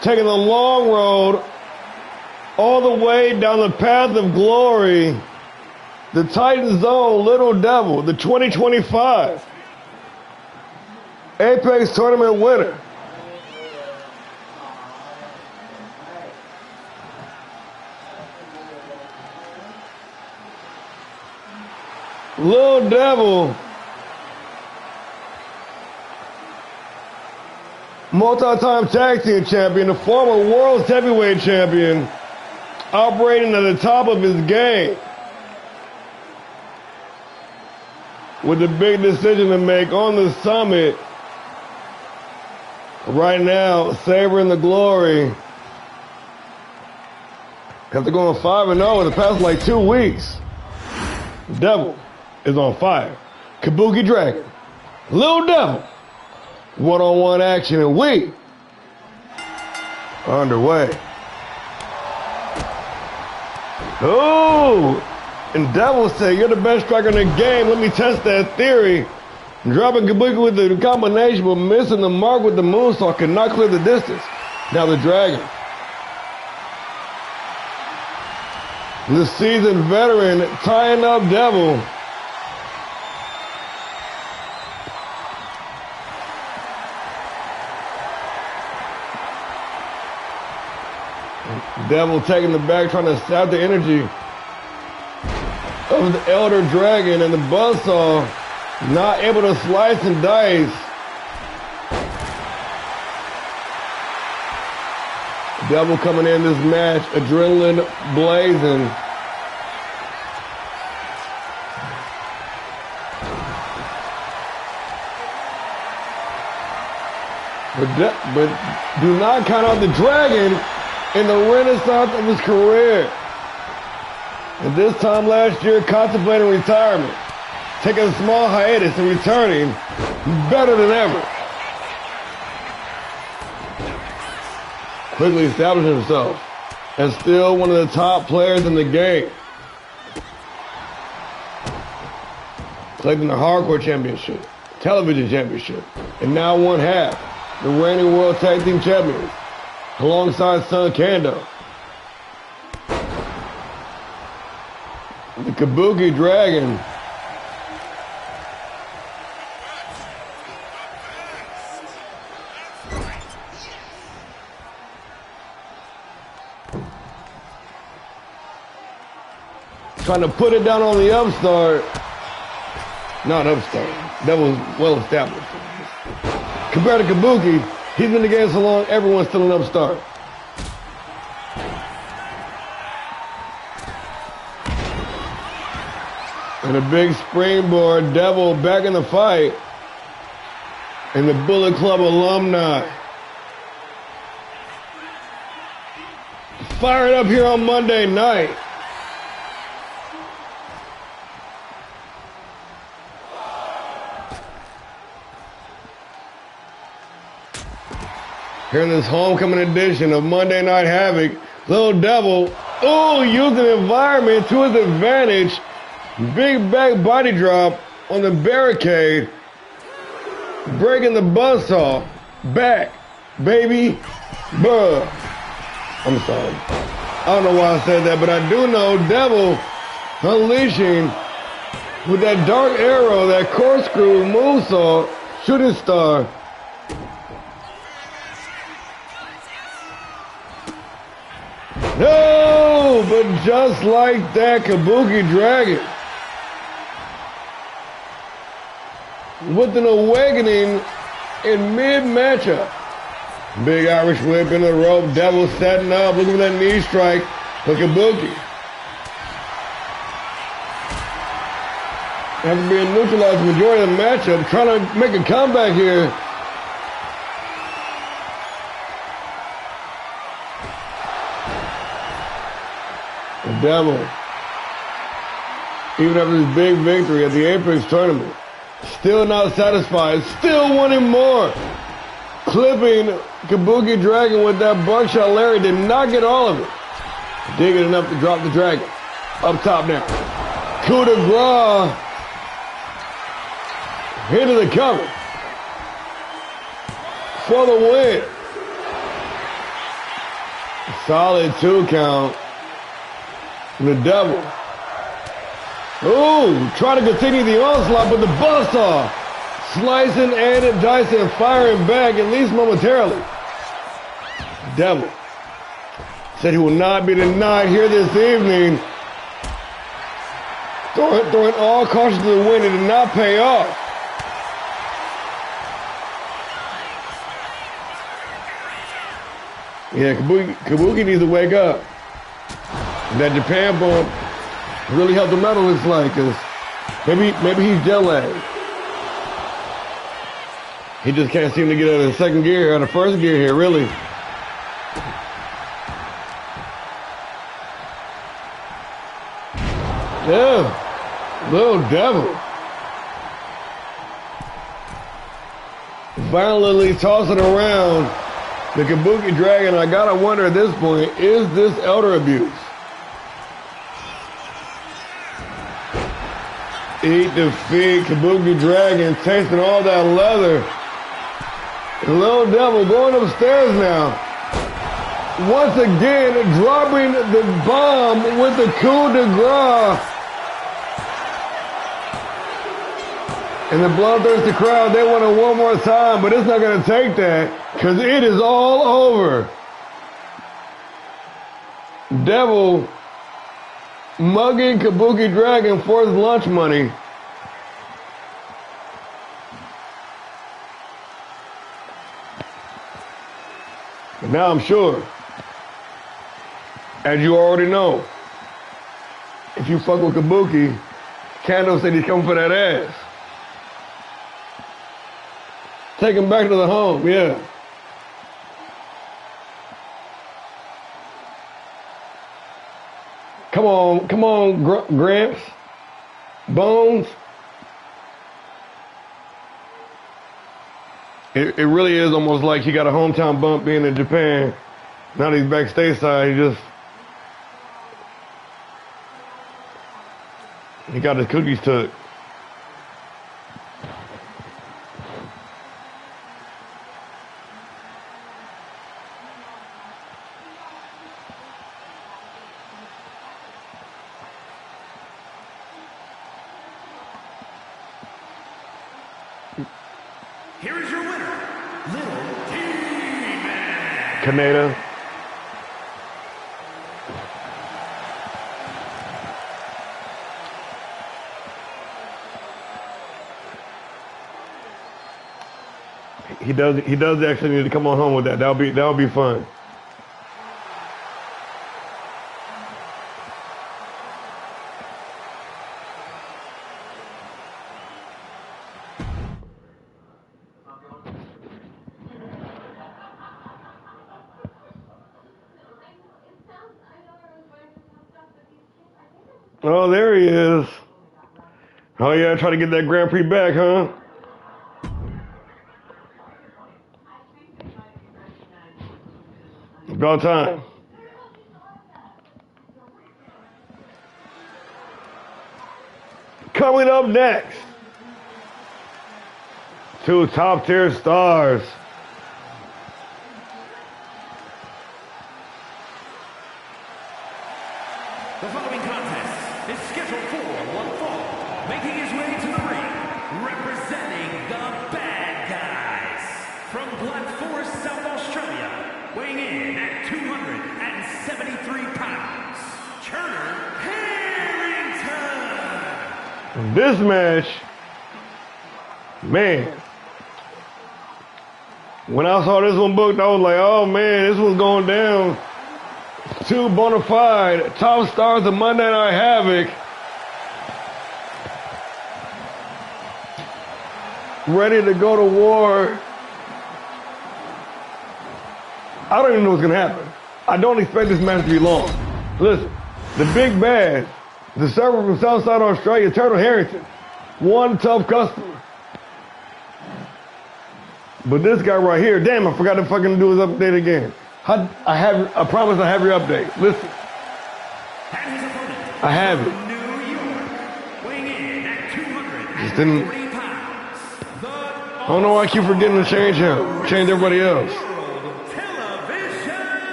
Taking the long road all the way down the path of glory, the Titans' own Little Devil, the 2025 Apex Tournament winner. Little Devil, multi-time tag team champion, the former world's heavyweight champion, operating at the top of his game, with a big decision to make on the summit. Right now, savoring the glory. After going 5-0 in the past like 2 weeks, the Devil is on fire. Kabuki Dragon, Little Devil, one-on-one action, and we are underway. Oh! And Devil said, "You're the best striker in the game. Let me test that theory." Dropping Kabuki with the combination, but missing the mark with the moonsault, could not clear the distance. Now the Dragon, the seasoned veteran, tying up Devil. Devil taking the back, trying to sap the energy of the Elder Dragon, and the Buzzsaw not able to slice and dice. Devil coming in this match, adrenaline blazing. But do not count out the Dragon in the renaissance of his career. And this time last year, contemplating retirement, taking a small hiatus and returning better than ever. Quickly establishing himself as still one of the top players in the game. collecting the Hardcore Championship, Television Championship, and now one half, the reigning World Tag Team Champions, alongside Son Kando. The Kabuki Dragon. Trying to put it down on the upstart. Not upstart. That was well established. Compared to Kabuki, he's been in the game so long, everyone's still an upstart. And a big springboard, Devil back in the fight. And the Bullet Club alumni. Fired up here on Monday night. Here in this homecoming edition of Monday Night Havoc, Little Devil, using the environment to his advantage. Big back body drop on the barricade. Breaking the buzzsaw. Back, baby, bruh. I'm sorry. I don't know why I said that, but I do know Devil unleashing with that dark arrow, that corkscrew moonsault, shooting star. No, but just like that, Kabuki Dragon with an awakening in mid-matchup. Big Irish whip in the rope, Devil setting up, looking for that knee strike for Kabuki. After being neutralized the majority of the matchup, trying to make a comeback here. The Devil, even after his big victory at the Apex tournament, still not satisfied, still wanting more. Clipping Kabuki Dragon with that buckshot Larry, did not get all of it. Did get enough to drop the Dragon. Up top now. Coup de grace. Into the cover. For the win. Solid 2 count. The Devil. Trying to continue the onslaught, but the buzzsaw slicing and dicing, firing back, at least momentarily. Devil said he will not be denied here this evening. Throwing all caution to the wind, it did not pay off. Yeah, Kabuki needs to wake up. That Japan bump really helped him out, it looks like, because maybe he's jet lagged. He just can't seem to get out of the second gear, out of first gear here, really. Yeah, Little Devil. Violently tossing around the Kabuki Dragon. I gotta wonder at this point, is this elder abuse? Eat defeat, Kabuki Dragon tasting all that leather. The Little Devil going upstairs now. Once again, dropping the bomb with the coup de grace. And the bloodthirsty crowd, they want it one more time, but it's not going to take that because it is all over. Devil mugging Kabuki Dragon for his lunch money. But now I'm sure, as you already know, if you fuck with Kabuki, Kando said he's coming for that ass. Take him back to the home, yeah. Come on, Gramps. Bones. It really is almost like he got a hometown bump being in Japan. Now that he's back stateside, he got his cookies took. Here is your winner, Little Demon. Canada. He does actually need to come on home with that. That'll be fun. Oh, there he is. Oh yeah, try to get that Grand Prix back, huh? About time. Coming up next, two top-tier stars. The following contest is scheduled for one fall, making his way to the ring, representing the bad guys. From Black Forest, South Australia, weighing in at 273 pounds, Turner Harrington. This match, man, when I saw this one booked, I was like, oh man, this one's going down. Two bona fide top stars of Monday Night Havoc, ready to go to war. I don't even know what's going to happen. I don't expect this match to be long. Listen, the big bad, the server from Southside Australia, Turtle Harrington, one tough customer. But this guy right here, damn, I forgot to fucking do his update again. I promise I have your update. Listen. I have it. Just didn't. I don't know why I keep forgetting to change him. Change everybody else.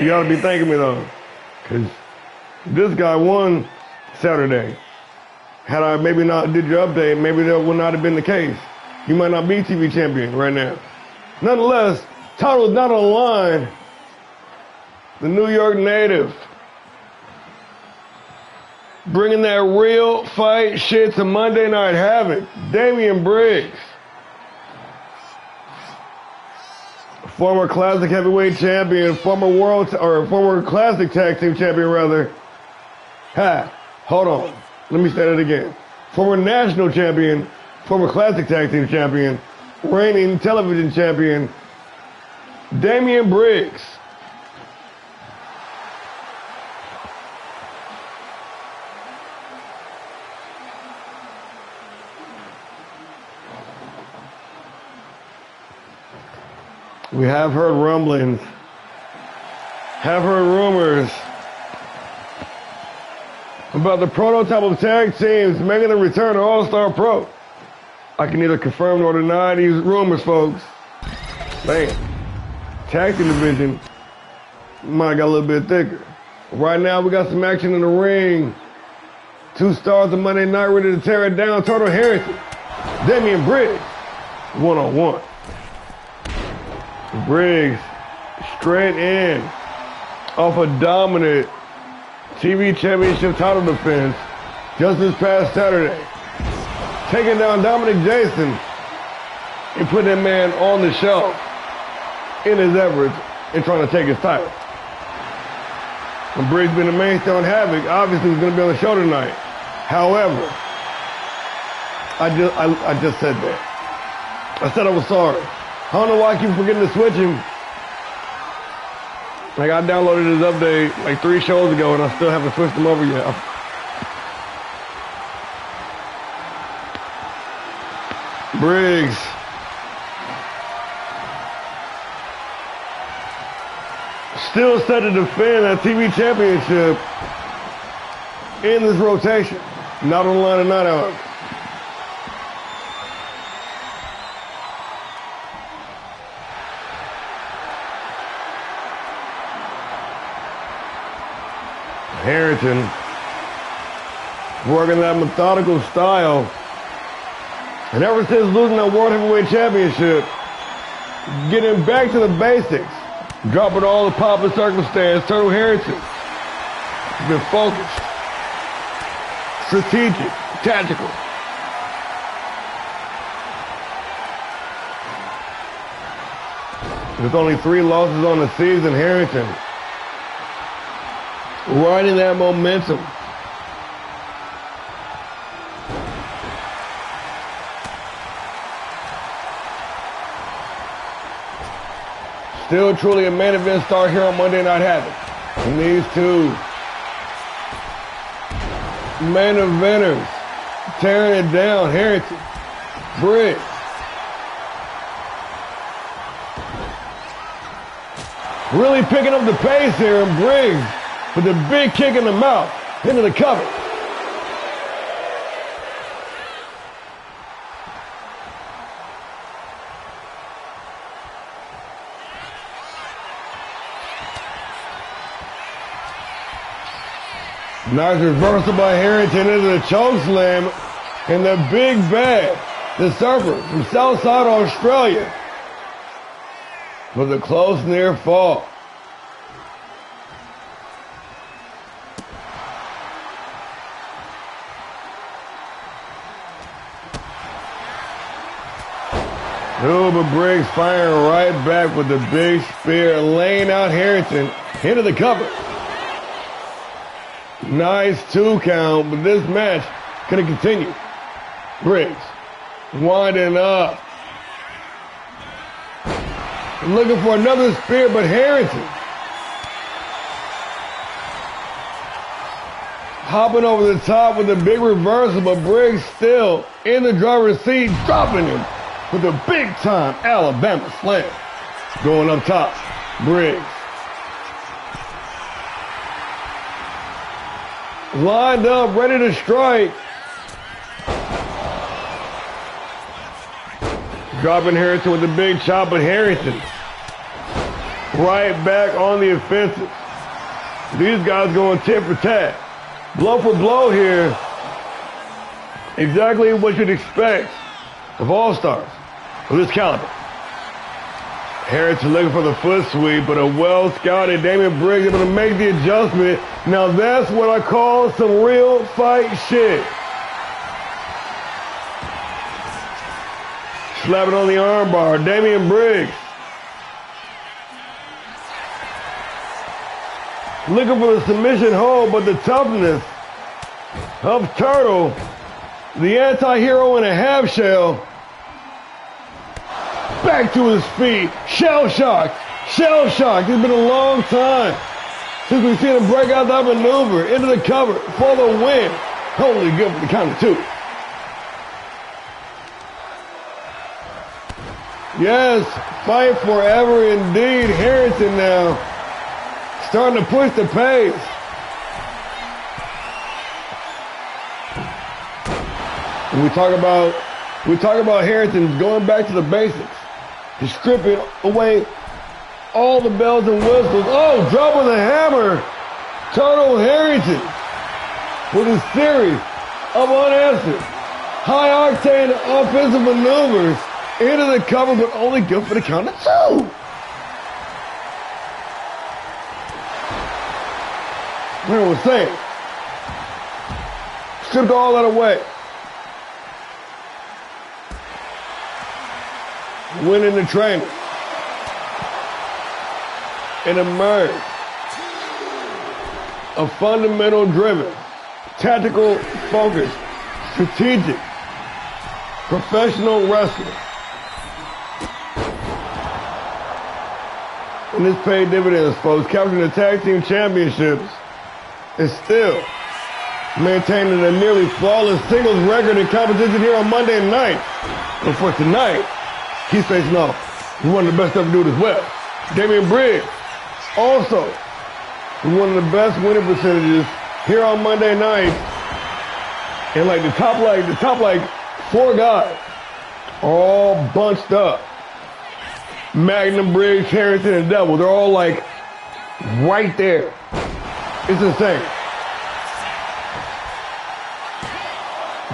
You gotta be thanking me though. Cause this guy won Saturday. Had I maybe not did your update, maybe that would not have been the case. You might not be TV champion right now. Nonetheless, title is not on the line. The New York native, bringing that real fight shit to Monday Night Havoc, Damian Briggs. Former Classic Heavyweight Champion, former Classic Tag Team Champion rather. Hold on. Let me say that again. Former National Champion, former Classic Tag Team Champion, reigning Television Champion, Damian Briggs. We have heard rumblings, have heard rumors about the prototype of tag teams making a return to All-Star Pro. I can neither confirm nor deny these rumors, folks. Man, tag team division might have got a little bit thicker. Right now, we got some action in the ring. Two stars of Monday Night ready to tear it down. Turtle Harrington, Damian Briggs, one-on-one. Briggs straight in off a dominant TV championship title defense just this past Saturday. Taking down Dominic Jason and putting that man on the shelf in his efforts in trying to take his title. And Briggs being the mainstay on Havoc, obviously he's going to be on the show tonight. However, I just said that. I said I was sorry. I don't know why I keep forgetting to switch him. Like I downloaded his update like 3 shows ago and I still haven't switched him over yet. Briggs. Still set to defend that TV championship in this rotation. Not on the line tonight, however. Harrington working that methodical style. And ever since losing that World Heavyweight Championship, getting back to the basics, dropping all the pomp and circumstance, Turtle Harrington has been focused, strategic, tactical. With only 3 losses on the season, Harrington riding that momentum. Still truly a main event star here on Monday Night Havoc. And these two main eventers tearing it down. Harrington, Briggs. Really picking up the pace here, and Briggs with a big kick in the mouth into the cover. Nice reversal by Harrington into the choke slam, and the big bad, the surfer from Southside Australia, with a close near fall. Oh, but Briggs firing right back with the big spear, laying out Harrington into the cover. Nice 2 count, but this match gonna continue. Briggs winding up, looking for another spear, but Harrington hopping over the top with a big reversal, but Briggs still in the driver's seat, dropping him with a big-time Alabama slam. Going up top, Briggs. Lined up, ready to strike. Dropping Harrington with a big chop, but Harrington right back on the offensive. These guys going tit for tat. Blow for blow here. Exactly what you'd expect of all-stars of this caliber. Harrington looking for the foot sweep, but a well-scouted Damian Briggs able to make the adjustment. Now that's what I call some real fight shit. Slapping on the armbar, Damian Briggs. Looking for the submission hold, but the toughness of Turtle, the anti-hero in a half shell, back to his feet, shell-shocked, shell-shocked. It's been a long time since we've seen him break out that maneuver into the cover for the win. Only good for the count of 2. Yes, fight forever indeed. Harrington now starting to push the pace. And we talk about Harrington going back to the basics. He's stripping away all the bells and whistles. Oh, dropping the hammer. Turtle Harrington with a series of unanswered, high-octane offensive maneuvers into the cover, but only good for the count of 2. What I was saying. Stripped all that away. Winning the training. And emerged a fundamental driven, tactical focused, strategic, professional wrestler. And this paid dividends, folks. Capturing the tag team championships and still maintaining a nearly flawless singles record in competition here on Monday night. And for tonight, he's facing off with one of the best ever do it as well. Damian Briggs, also with one of the best winning percentages here on Monday night. And the top 4 guys are all bunched up. Magnum, Briggs, Harrington, and Devil, they're all right there. It's insane.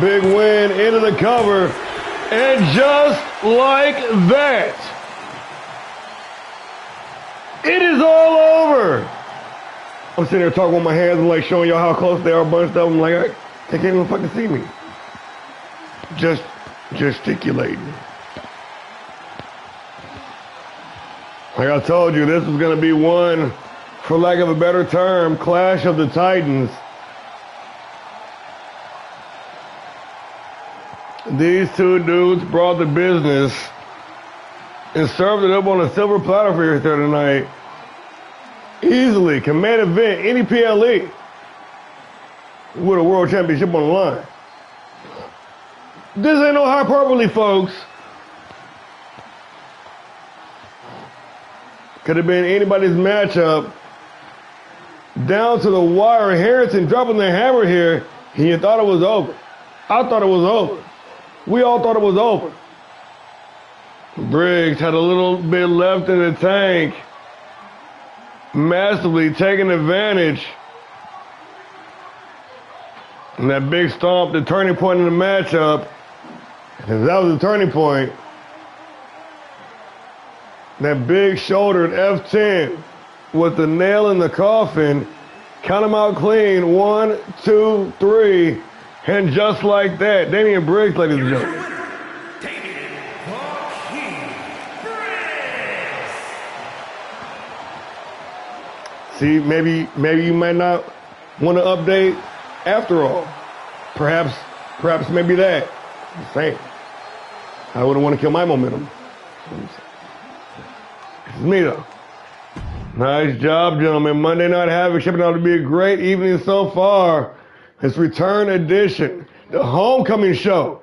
Big win into the cover. And just like that, it is all over. I'm sitting here talking with my hands and like showing y'all how close they are bunched up. I'm like, they can't even fucking see me. Just gesticulating. Like I told you, this was going to be one, for lack of a better term, Clash of the Titans. These two dudes brought the business and served it up on a silver platter for you here tonight. Easily can main event any PLE with a world championship on the line. This ain't no hyperbole, folks. Could have been anybody's matchup down to the wire. Harrison dropping the hammer here. He thought it was over. I thought it was over. We all thought it was over. Briggs had a little bit left in the tank. Massively taking advantage. And that big stomp, the turning point in the matchup. If that was the turning point, that big shouldered F10 with the nail in the coffin. Count them out clean. 1, 2, 3. And just like that, Damian Briggs, ladies and gentlemen. See, maybe you might not want to update after all. Perhaps maybe that. I'm saying. I wouldn't want to kill my momentum. It's me though. Nice job, gentlemen. Monday Night Havoc shipping out to be a great evening so far. It's return edition, the homecoming show.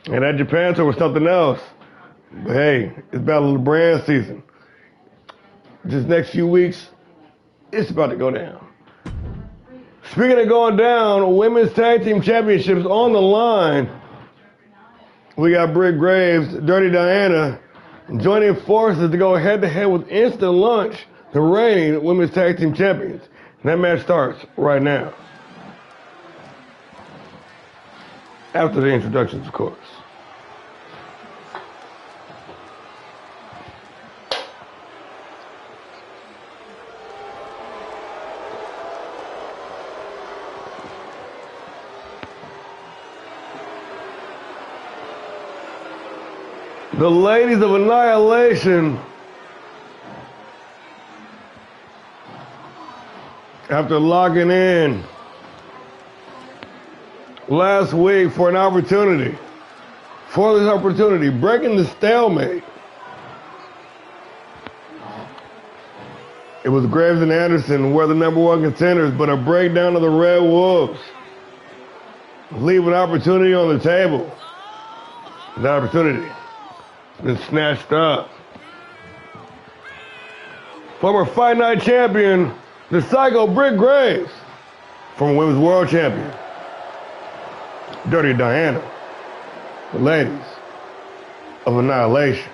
And that Japan tour was something else. But hey, it's Battle of the Brand season. This next few weeks, it's about to go down. Speaking of going down, women's tag team championships on the line. We got Britt Graves, Dirty Diana, joining forces to go head-to-head with Instant Lunch, the reigning women's tag team champions. And that match starts right now. After the introductions, of course. The ladies of Annihilation, after locking in last week for an opportunity, breaking the stalemate. It was Graves and Anderson were the #1 contenders, but a breakdown of the Red Wolves leave an opportunity on the table. That opportunity been snatched up. Former Fight Night champion, the Psycho Britt Graves, former Women's World Champion, Dirty Diana, the ladies of Annihilation.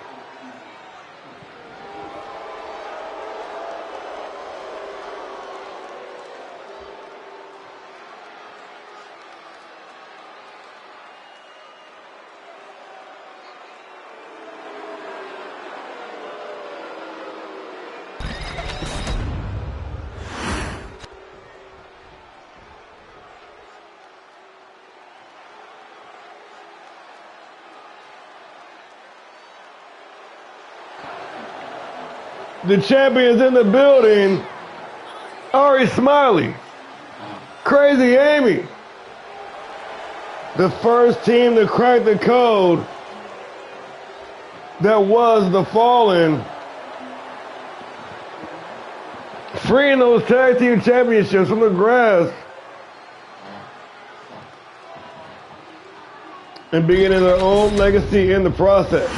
The champions in the building, Ari Smiley, Crazy Amy, the first team to crack the code that was the Fallen, freeing those tag team championships from the grasp and beginning their own legacy in the process.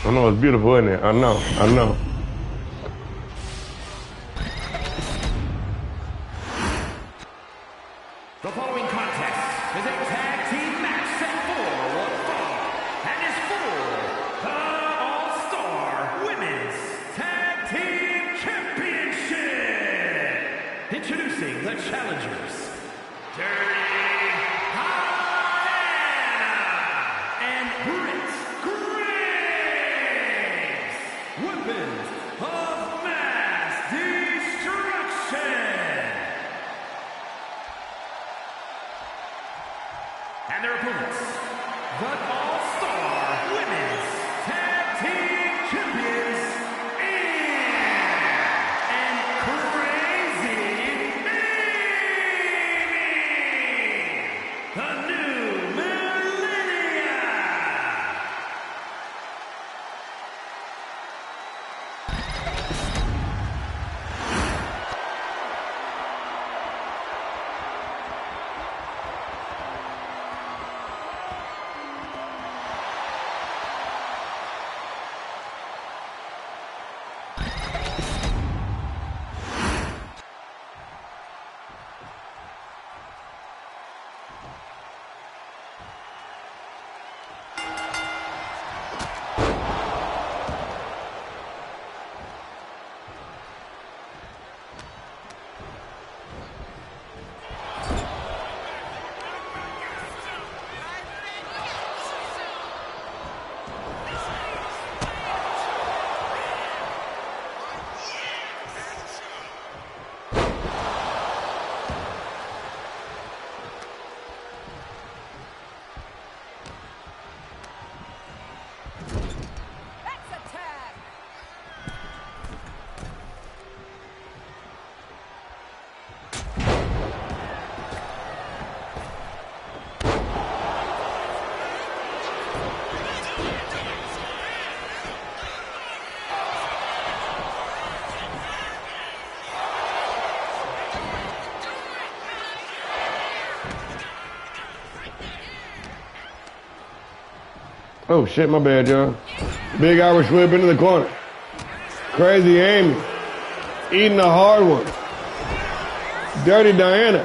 I know it's beautiful, isn't it? I know. The following contest is a tag team match set for one fall and is for the All-Star Women's Tag Team Championship. Introducing the challengers Dirty Diana and Britt Graves, weapons of mass destruction. And their opponents, the All-Star Women's Tag Team Champions, and Crazy Amy, the new Millennia. Oh shit, my bad, y'all. Big Irish whip into the corner. Crazy Amy. Eating a hard one. Dirty Diana.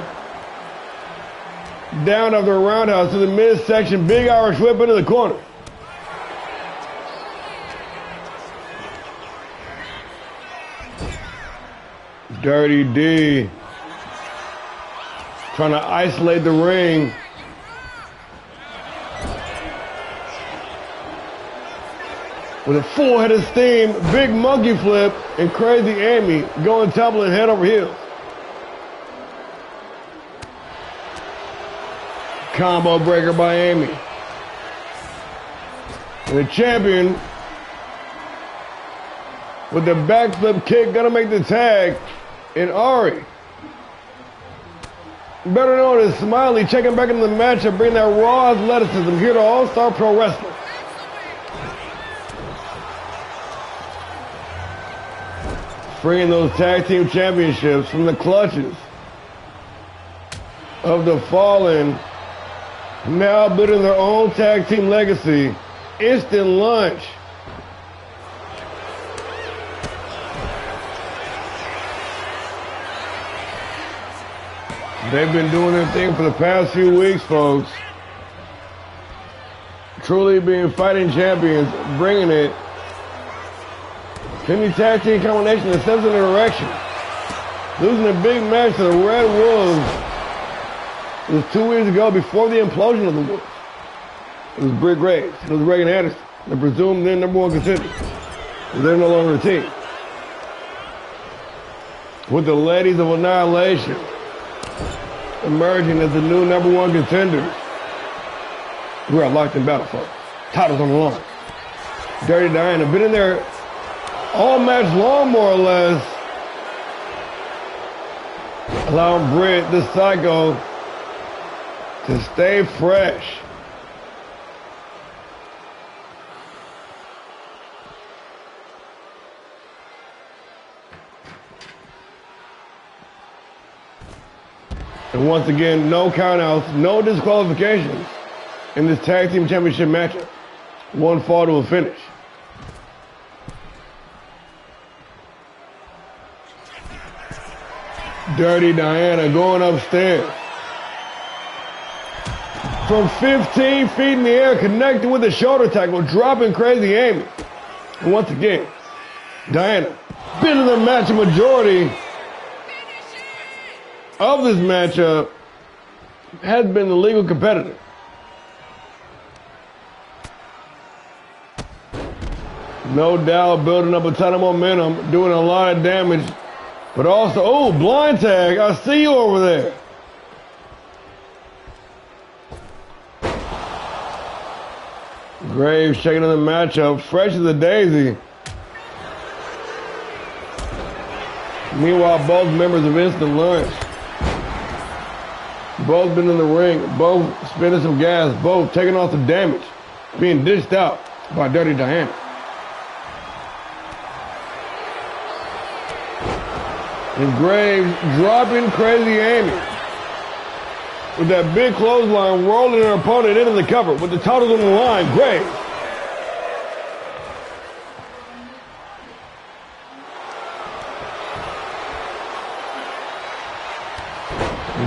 Down of the roundhouse to the midsection. Big Irish whip into the corner. Dirty D. Trying to isolate the ring. With a full head of steam, big monkey flip, and Crazy Amy going tumbling head over heels. Combo breaker by Amy. And the champion with the backflip kick gonna make the tag in Ari. Better known as Smiley, checking back into the matchup, bringing that raw athleticism here to All-Star Pro Wrestling. Freeing those tag team championships from the clutches of the Fallen, now building their own tag team legacy. Instant lunch. They've been doing their thing for the past few weeks, folks. Truly being fighting champions, bringing it. Any tag team combination that steps in the direction. Losing a big match to the Red Wolves. It was 2 weeks ago before the implosion of the Wolves. It was Britt Graves. It was Reagan Anderson, the presumed then #1 contender. They're no longer a team. With the Ladies of Annihilation emerging as the new #1 contenders. We are locked in battle, folks. Titles on the line. Dirty Diana, been in there all match long, more or less. Allowing Britt, the Psycho, to stay fresh. And once again, no countouts, no disqualifications in this tag team championship matchup. One fall to a finish. Dirty Diana going upstairs. From 15 feet in the air, connecting with the shoulder tackle, dropping Crazy Amy. And once again, Diana, been in the match majority of this matchup, has been the legal competitor. No doubt building up a ton of momentum, doing a lot of damage, but also, oh, blind tag. I see you over there. Graves checking in the matchup, fresh as a daisy. Meanwhile, both members of Instant Lunch. Both been in the ring, both spinning some gas, both taking off some damage, being dished out by Dirty Diana. And Graves dropping Crazy Amy with that big clothesline, rolling her opponent into the cover with the titles on the line. Graves.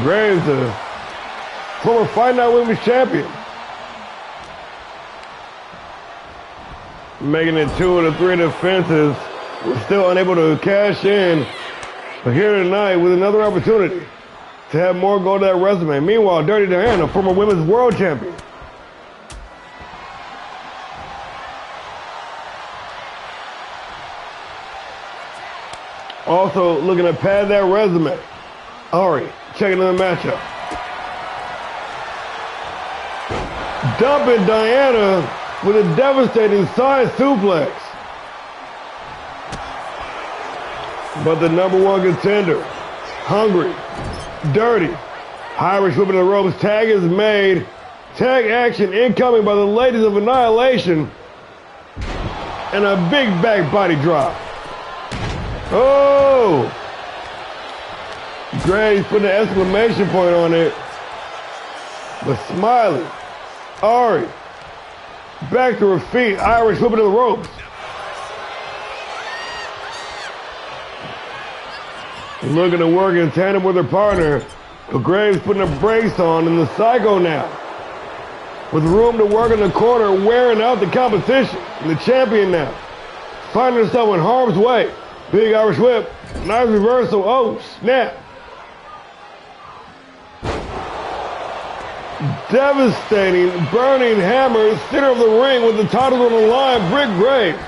Graves, the former Fight Night Women's Champion. Making it 2 of the 3 defenses. We're still unable to cash in. But here tonight with another opportunity to have more go to that resume. Meanwhile, Dirty Diana, former Women's World Champion. Also looking to pad that resume. Ari, checking in the matchup. Dumping Diana with a devastating side suplex. But the number 1 contender, hungry, dirty, Irish whipping the ropes. Tag is made. Tag action incoming by the Ladies of Annihilation. And a big back body drop. Oh! Graves putting an exclamation point on it. But Smiley, Ari, back to her feet. Irish whipping the ropes. Looking to work in tandem with her partner, but Graves putting the brakes on in the Psycho now. With room to work in the corner, wearing out the competition. And the champion now, finding herself in harm's way. Big Irish whip, nice reversal, oh snap. Devastating, burning hammer, center of the ring with the title on the line, Brick Graves.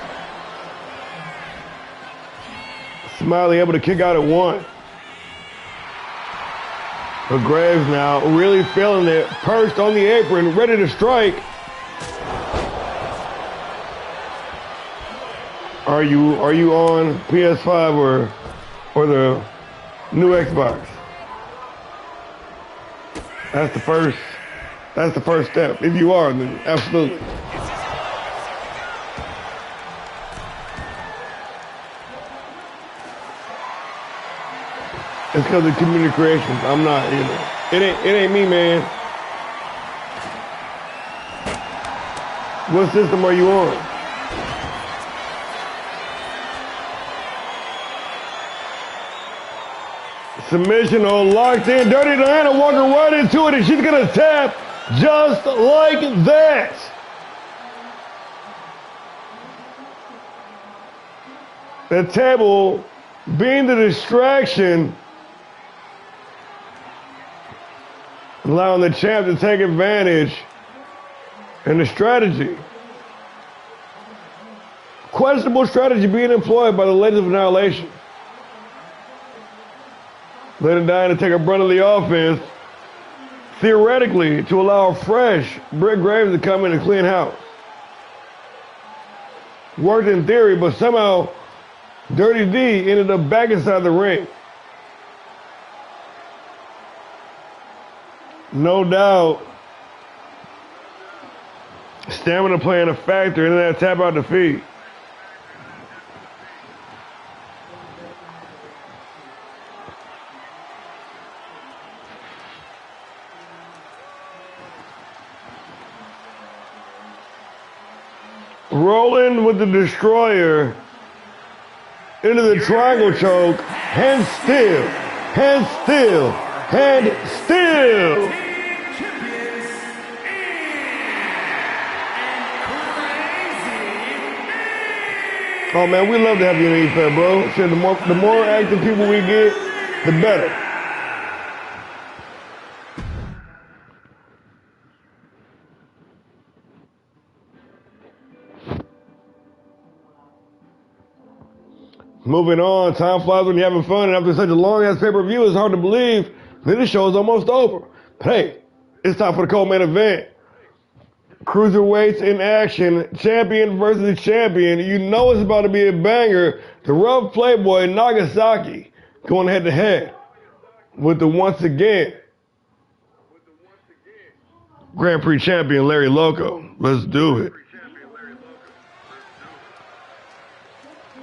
Smiley able to kick out at 1. But Graves now really feeling it, perched on the apron, ready to strike. Are you on PS5 or the new Xbox? That's the first step. If you are, then absolutely. It's because of community creations. I'm not, you know. It ain't me, man. What system are you on? Submission on locked in. Dirty Diana walking right into it, and she's gonna tap just like that. The table being the distraction, allowing the champ to take advantage, and the strategy. Questionable strategy being employed by the Ladies of Annihilation. Letting Diana take a brunt of the offense, theoretically, to allow a fresh Brick Graves to come in and clean house. Worked in theory, but somehow Dirty D ended up back inside the ring. No doubt, stamina playing a factor in that tap out defeat. Rolling with the Destroyer into the triangle choke, hand still, hand still, hand still. Oh man, we love to have you in the fair, bro. Shit, the more active people we get, the better. Moving on, time flies when you're having fun, and after such a long-ass pay-per-view, it's hard to believe that this show is almost over. But hey, it's time for the co-main event. Cruiserweights in action, champion versus champion. You know it's about to be a banger. The rough playboy Nagasaki going head-to-head with the once again Grand Prix champion Larry Loco. Let's do it.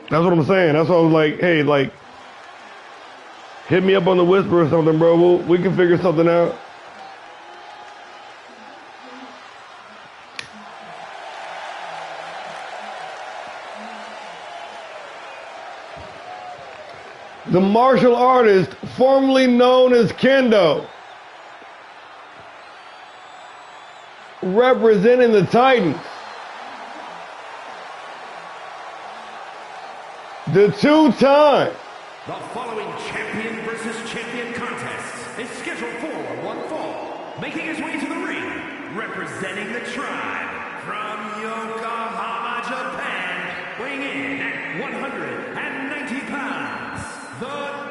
That's what I'm saying. That's why I was like, hey, like, hit me up on the whisper or something, bro. We can figure something out. The martial artist formerly known as Kendo, representing the Titans. The two-time. The following champion versus champion contest is scheduled for one fall. Making his way to the ring, representing the tribe from Yokohama, Japan, weighing in at 190 pounds, the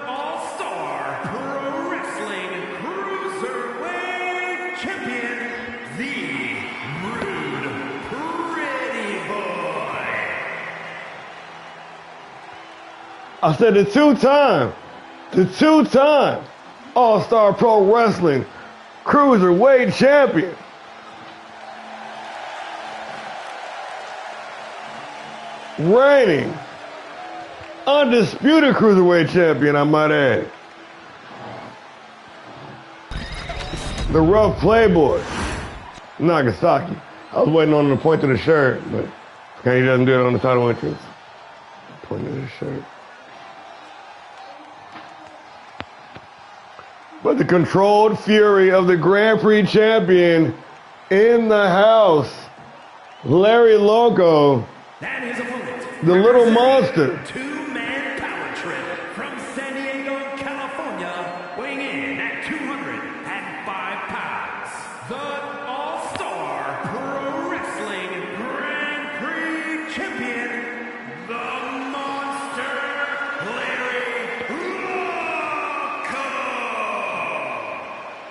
ALLSTAR Pro Wrestling Cruiserweight Champion, the Rude Pretty Boy. I said the two-time ALLSTAR Pro Wrestling Cruiserweight Champion. Reigning, undisputed Cruiserweight Champion, I might add. The rough playboy, Nagasaki. I was waiting on him to point to the shirt, but he doesn't do it on the title entrance. Point to the shirt. But the controlled fury of the Grand Prix champion in the house, Larry Loco, and his opponent, the little monster. Two-man power trip from San Diego, California, weighing in at 205 pounds, the ALLSTAR Pro Wrestling Grand Prix champion, the monster, Larry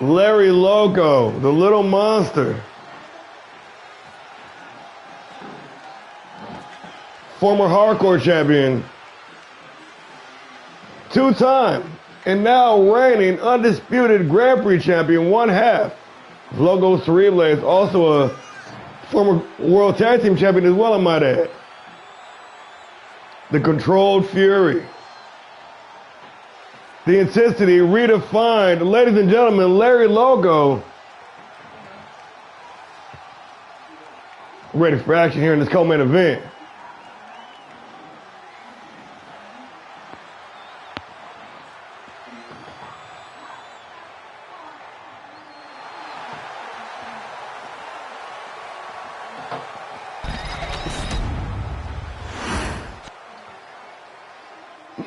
Loco. Larry Loco, the little monster. Former hardcore champion, two-time, and now reigning undisputed Grand Prix champion, one half. Loco Cerebro is also a former World Tag Team champion as well, I might add. The controlled fury. The intensity redefined. Ladies and gentlemen, Larry Loco. Ready for action here in this co-main event.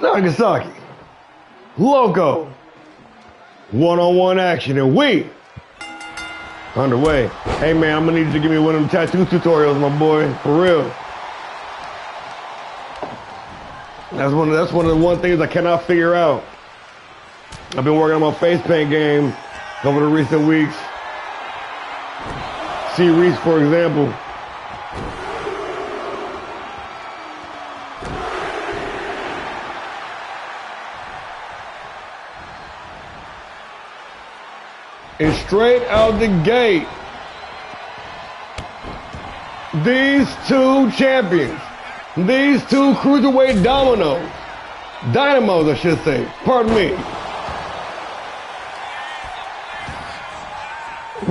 Nagasaki, Loco, one-on-one action, and we underway. Hey man, I'm gonna need you to give me one of them tattoo tutorials, my boy, for real. That's one of the things I cannot figure out. I've been working on my face paint game over the recent weeks. See Reese, for example. And straight out the gate, these two champions, these two cruiserweight dynamos, I should say, pardon me,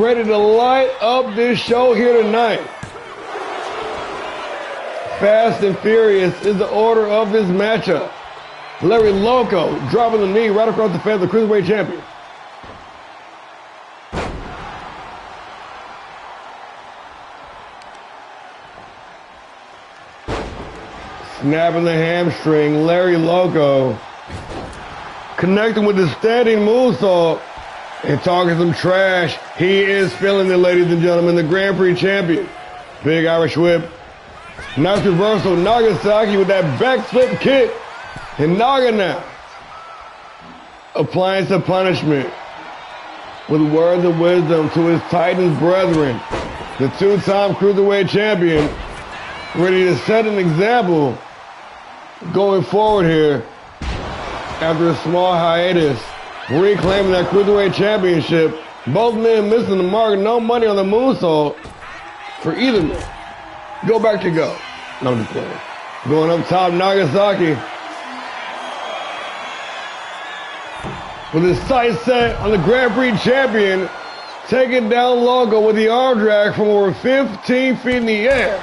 ready to light up this show here tonight. Fast and furious is the order of this matchup. Larry Loco dropping the knee right across the face of the cruiserweight champion. Snapping the hamstring, Larry Loco connecting with the standing moonsault and talking some trash. He is feeling it, ladies and gentlemen, the Grand Prix champion. Big Irish whip. Nice reversal, Nagasaki with that backflip kick. And Naga now, applying some punishment with words of wisdom to his Titans brethren. The two-time Cruiserweight champion, ready to set an example going forward here after a small hiatus, reclaiming that Cruiserweight championship. Both men missing the mark, no money on the moonsault for either man. Go back to go. No, I'm just playing. Going up top, Nagasaki. With his sights set on the Grand Prix champion, taking down Loco with the arm drag from over 15 feet in the air.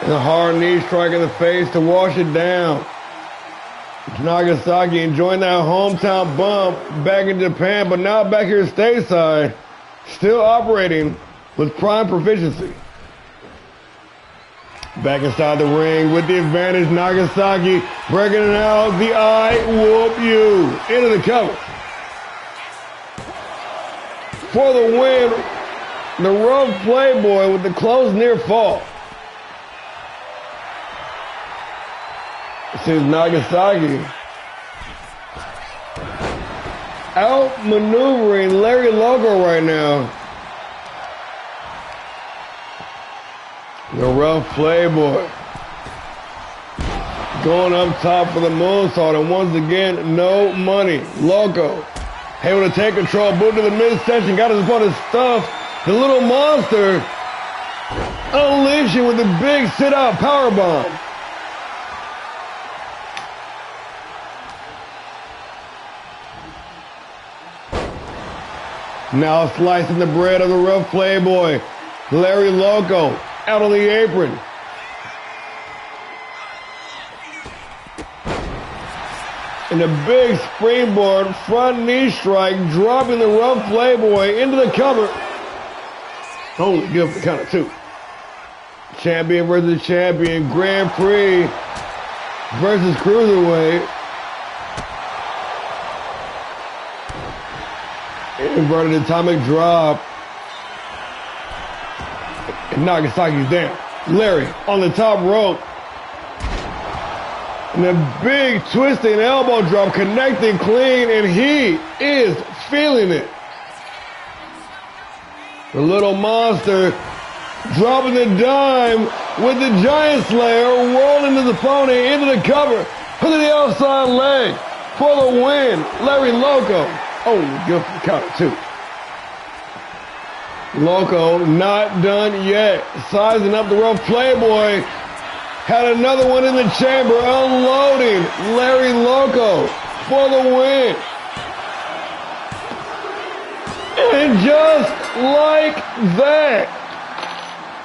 And a hard knee strike in the face to wash it down. Nagasaki enjoying that hometown bump back in Japan, but now back here stateside, still operating with prime proficiency. Back inside the ring with the advantage, Nagasaki breaking it out, the I whoop you into the cover. For the win, the rough playboy with the close near fall. This is Nagasaki outmaneuvering Larry Loco right now. The rough playboy going up top for the moonsault, and once again, no money. Loco able to take control, boot to the midsection, got his opponent's stuff. The little monster unleashing with the big sit-out powerbomb. Now slicing the bread of the rough playboy. Larry Loco out on the apron. And a big springboard front knee strike, dropping the rough playboy into the cover. Only good for count of two. Champion versus champion, Grand Prix versus Cruiserweight. Inverted atomic drop. And Nagasaki's down. Larry on the top rope. And a big twisting elbow drop, connecting clean, and he is feeling it. The little monster dropping the dime with the Giant Slayer, rolling his opponent into the cover. Hook of the outside leg for the win. Larry Loco. Oh, good for the count of two. Loco not done yet. Sizing up the rough playboy. Had another one in the chamber, unloading Larry Loco for the win. And just like that,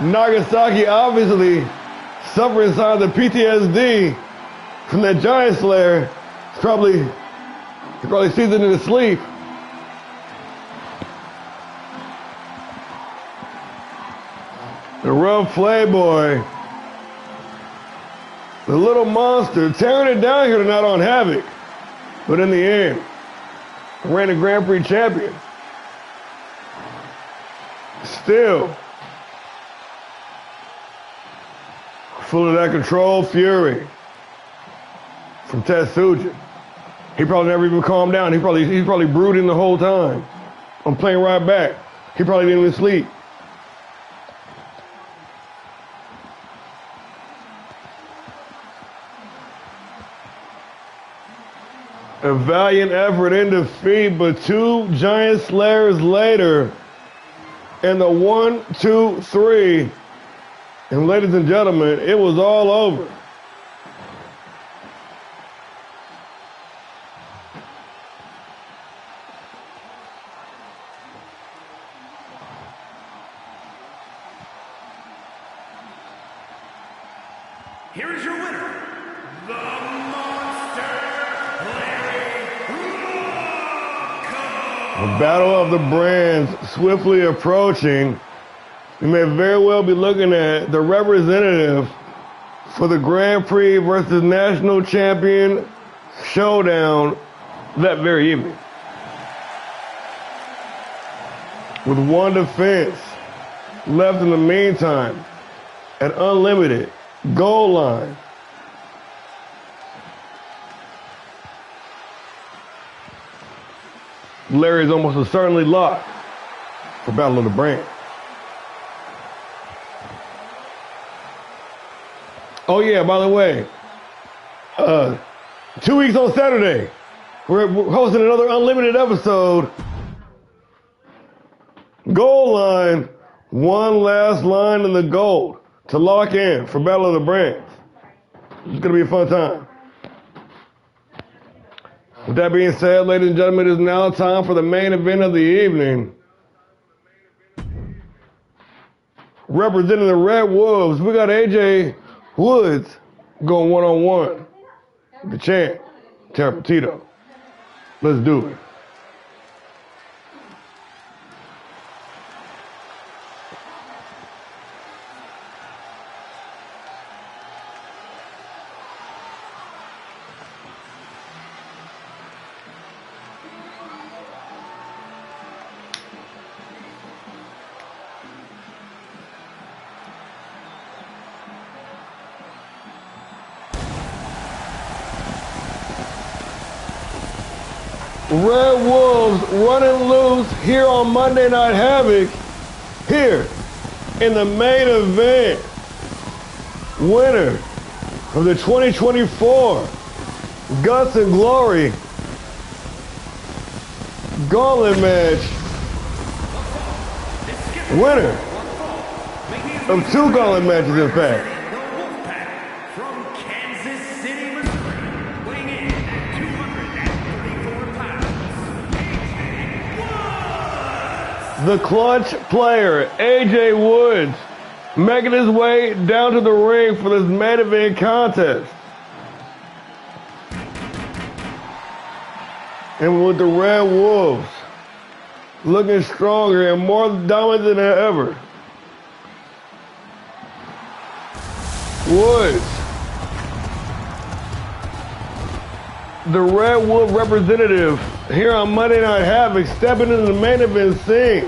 Nagasaki obviously suffering signs of PTSD from that Giant Slayer. He probably sees it in his sleep. The rough playboy, the little monster, tearing it down here tonight on HAVOK. But in the end, ran a Grand Prix champion. Still full of that control fury from Tetsuji. He probably never even calmed down. He's probably brooding the whole time. I'm playing right back. He probably didn't even sleep. A valiant effort in defeat, but two Giant Slayers later, and the 1, 2, 3, and ladies and gentlemen, it was all over. Here is your winner, the Monster, Larry Loco. The battle of the brands swiftly approaching. We may very well be looking at the representative for the Grand Prix versus National Champion showdown that very evening. With one defense left in the meantime at Unlimited goal line. Larry is almost certainly locked for Battle of the Brand. Oh yeah, by the way, 2 weeks on Saturday, we're hosting another unlimited episode. Gold line, one last line in the gold to lock in for Battle of the Brands. It's gonna be a fun time. With that being said, ladies and gentlemen, it is now time for the main event of the evening. Representing the Red Wolves, we got AJ Woods going one-on-one. The champ, Terrible Tito. Let's do it. Red Wolves running loose here on Monday Night Havoc, here in the main event. Winner of the 2024 Guts and Glory Gauntlet match. Winner of 2 gauntlet matches, in fact. The clutch player, AJ Woods, making his way down to the ring for this main event contest. And with the Red Wolves looking stronger and more dominant than ever. Woods, the Red Wolf representative here on Monday Night Havoc, stepping into the main event scene.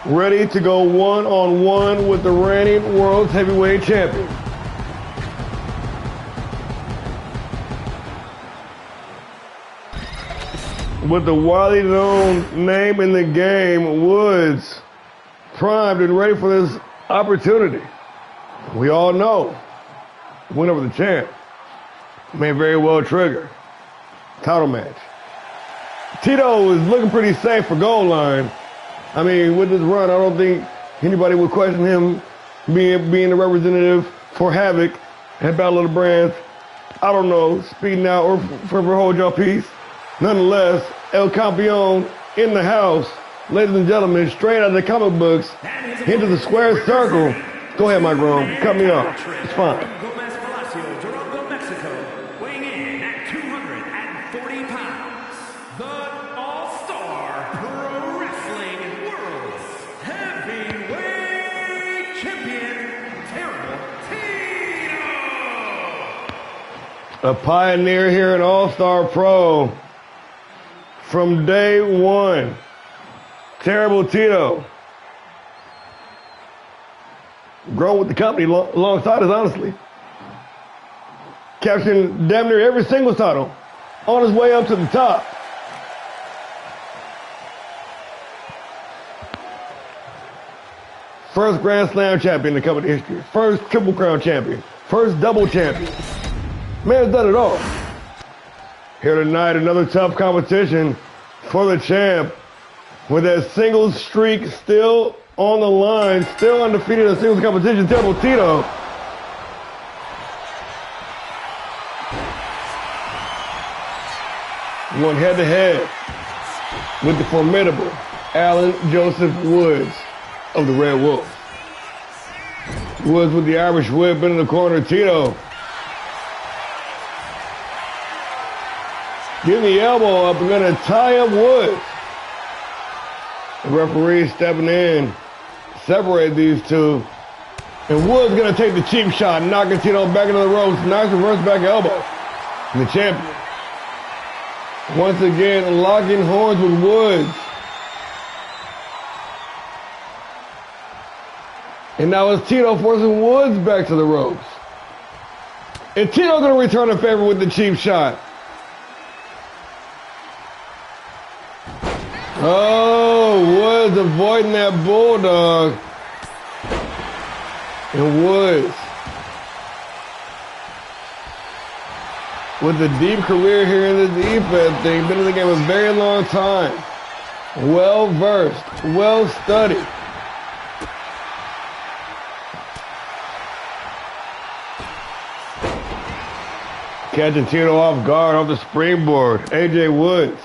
Ready to go one-on-one with the reigning World Heavyweight Champion. With the widely known name in the game, Woods, primed and ready for this opportunity. We all know, win over the champ may very well trigger title match. Tito is looking pretty safe for goal line. I mean, with this run, I don't think anybody would question him being the representative for Havoc at Battle of the Brands. I don't know, speeding out or forever hold your peace. Nonetheless, El Campeon in the house. Ladies and gentlemen, straight out of the comic books, into the square circle. Go ahead, Mike Rome. Cut me off. It's fine. Weighing in at 240 pounds, the All-Star Pro Wrestling World's Heavyweight Champion, Terrible Tito! A pioneer here in All-Star Pro from day one. Terrible Tito. Grown with the company alongside us, honestly. Capturing damn near every single title on his way up to the top. First Grand Slam champion in the company history. First Triple Crown champion. First double champion. Man's done it all. Here tonight, another tough competition for the champ. With that singles streak still on the line, still undefeated in singles competition, Terrible Tito. One head-to-head with the formidable Alan Joseph Woods of the Red Wolf. Woods with the Irish whip in the corner. Tito getting the elbow up and gonna tie up Woods. The referee stepping in, separate these two. And Woods gonna take the cheap shot, knocking Tito back into the ropes. Nice reverse back elbow. And the champion once again locking horns with Woods. And now it's Tito forcing Woods back to the ropes. And Tito gonna return a favor with the cheap shot. Oh, Woods avoiding that bulldog. And Woods, with a deep career here in the defense thing, been in the game a very long time. Well versed, well studied. Catching Tito off guard off the springboard. AJ Woods.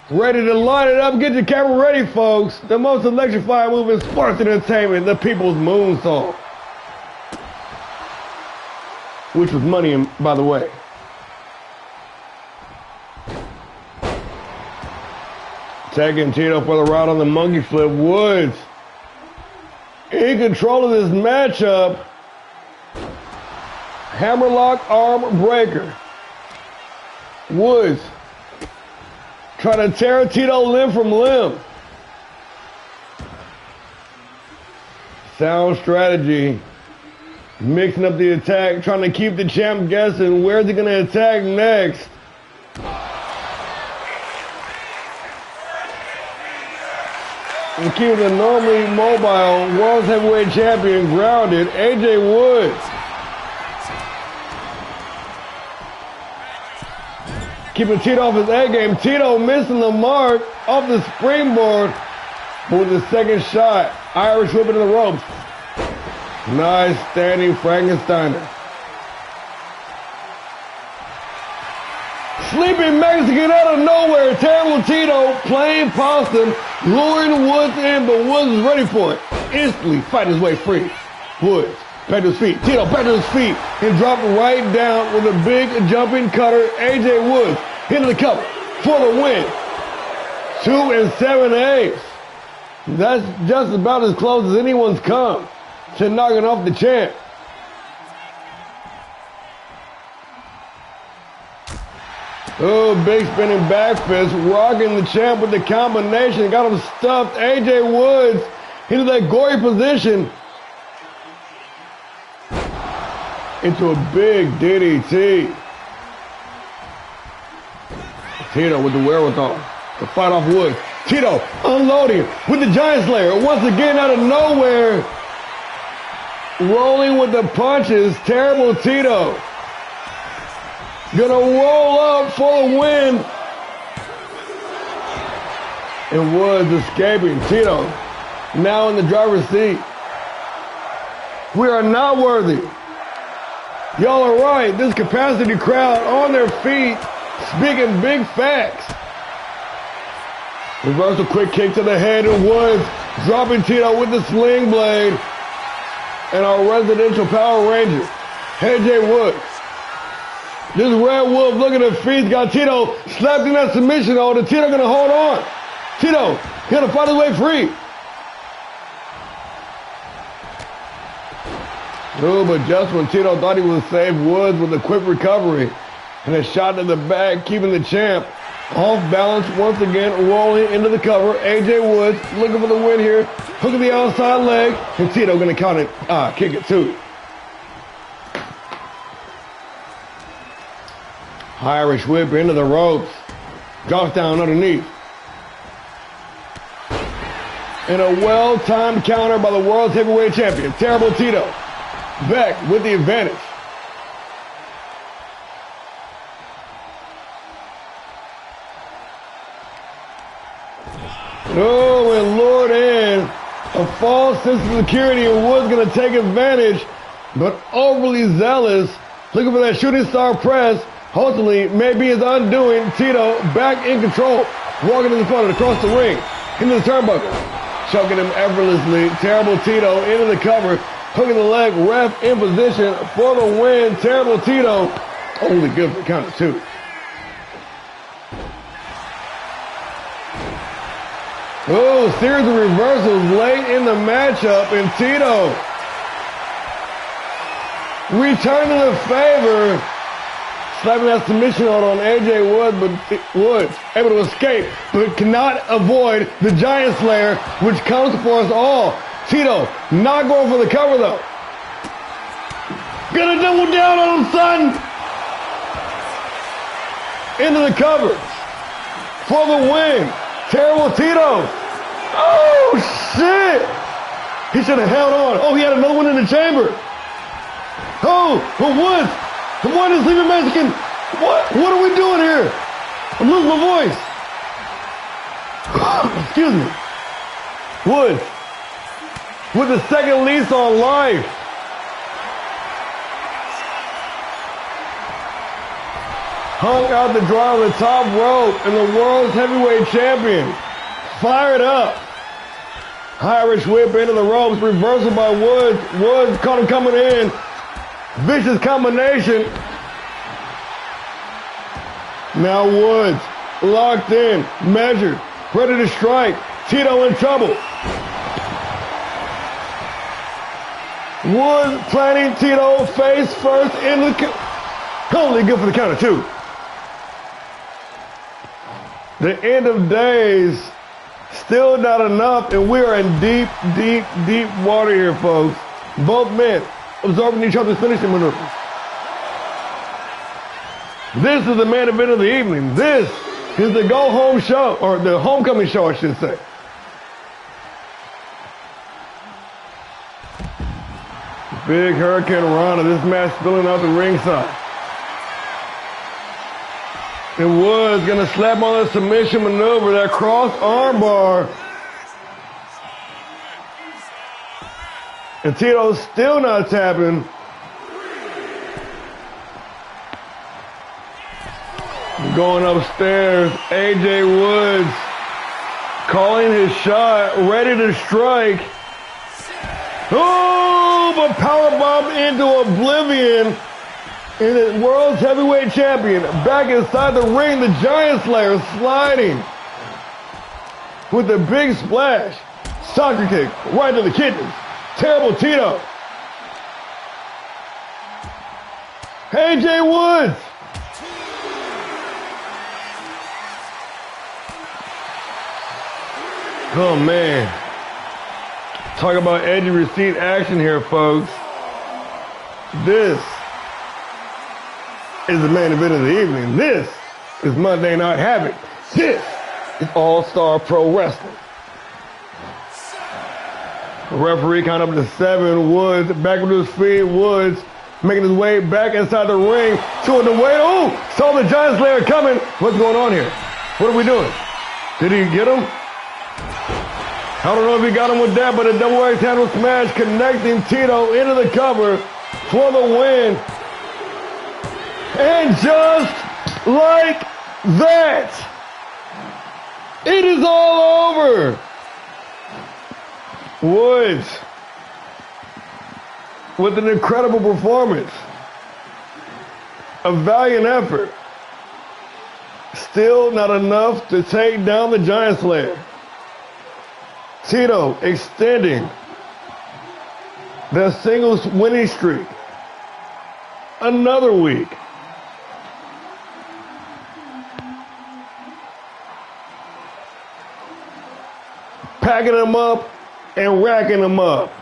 Ready to line it up. Get your camera ready, folks. The most electrifying move in sports entertainment, the People's Moonsault. Which was money, by the way. Taking Tito for the route on the monkey flip. Woods in control of this matchup. Hammerlock arm breaker. Woods trying to tear Tito limb from limb. Sound strategy. Mixing up the attack, trying to keep the champ guessing. Where's he going to attack next? And keeping the normally mobile World Heavyweight Champion grounded, AJ Woods. Keeping Tito off his A game. Tito missing the mark off the springboard. But with the second shot, Irish whipping in the ropes. Nice standing Frankensteiner. Sleeping Mexican out of nowhere. Terrible Tito playing possum, luring Woods in, but Woods is ready for it. Instantly fight his way free. Woods back to his feet. Tito back to his feet and dropped right down with a big jumping cutter. AJ Woods into the cover for the win. 2 7/8. That's just about as close as anyone's come to knocking off the champ. Oh, big spinning back fist, rocking the champ with the combination. Got him stuffed. AJ Woods into that gory position. Into a big DDT. Tito with the wherewithal to fight off Woods. Tito unloading with the Giant Slayer. Once again out of nowhere. Rolling with the punches. Terrible Tito. Gonna roll up for the win. And Woods escaping. Tito now in the driver's seat. We are not worthy. Y'all are right. This capacity crowd on their feet speaking big facts. Reversal quick kick to the head of Woods. Dropping Tito with the sling blade. And our residential Power Ranger, AJ Woods. This Red Wolf looking at feet, got Tito slapped in that submission hold, and Tito gonna hold on. Tito gonna fight his way free. Oh, but just when Tito thought he would save Woods with a quick recovery and a shot to the back, keeping the champ off balance once again, rolling into the cover. AJ Woods looking for the win here, hooking the outside leg, and Tito gonna count it, kick it too. Irish whip into the ropes. Drops down underneath. And a well-timed counter by the World Heavyweight Champion, Terrible Tito. Back with the advantage. Oh, and lured in. A false sense of security, and Woods going to take advantage, but overly zealous. Looking for that shooting star press. Ultimately, maybe his undoing. Tito back in control. Walking to the front across the ring. Into the turnbuckle. Choking him effortlessly. Terrible Tito into the cover. Hooking the leg. Ref in position for the win. Terrible Tito. Only good for count of 2. Oh, series of reversals late in the matchup. And Tito returning the favor. Slapping that submission hold on AJ Woods, able to escape, but cannot avoid the Giant Slayer, which comes for us all. Tito not going for the cover though. Gonna double down on him, son. Into the cover. for the win. Terrible Tito. Oh, shit. He should have held on. Oh, he had another one in the chamber. Oh, but Woods. The one is leaving Mexican. What are we doing here? I'm losing my voice. Excuse me. Woods with the second lease on life. Hung out the draw on the top rope and the world's heavyweight champion. Fired up. Irish whip into the ropes. Reversal by Woods. Woods caught him coming in. Vicious combination. Now Woods locked in, measured, ready to strike. Tito in trouble. Woods planting Tito face first in the only good for the counter too. The end of days, still not enough, and we are in deep, deep, deep water here, folks. Both men absorbing each other's finishing maneuvers. This is the main event of the evening. This is the go-home show, or the homecoming show, I should say. Big Hurricane Rana, this match spilling out the ringside. And Woods gonna slap on that submission maneuver, that cross armbar. And Tito's still not tapping. Going upstairs, AJ Woods calling his shot, ready to strike. Oh, but powerbomb into oblivion. And the world's heavyweight champion back inside the ring, the Giant Slayer sliding with the big splash. Soccer kick right to the kidneys. Terrible Tito. AJ Woods. Oh, man. Talk about edgy receipt action here, folks. This is the main event of the evening. This is Monday Night Havoc. This is All-Star Pro Wrestling. The referee count up to 7. Woods back with his feet. Woods making his way back inside the ring. Two in the way. Oh, saw the Giant Slayer coming. What's going on here? What are we doing? Did he get him? I don't know if he got him with that, but a double axe handle smash connecting Tito into the cover for the win. And just like that, it is all over. Woods with an incredible performance, a valiant effort. Still not enough to take down the Giant Slayer. Tito extending the singles winning streak another week. Packing them up and racking them up.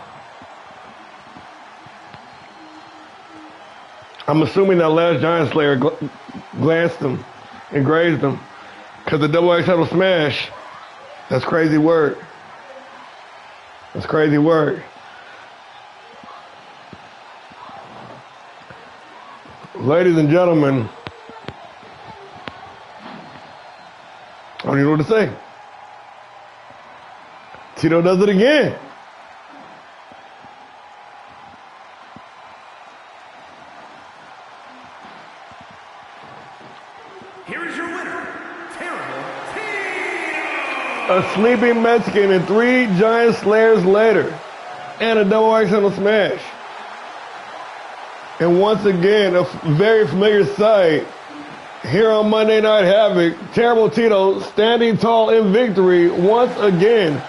I'm assuming that last Giant Slayer glanced him and grazed him because the double axe handle smash, that's crazy work. That's crazy work. Ladies and gentlemen, I don't even know what to say. Tito does it again. Here is your winner, Terrible Tito. A sleeping Mexican and 3 Giant Slayers later. And a double axe handle smash. And once again, a very familiar sight here on Monday Night Havoc. Terrible Tito standing tall in victory once again.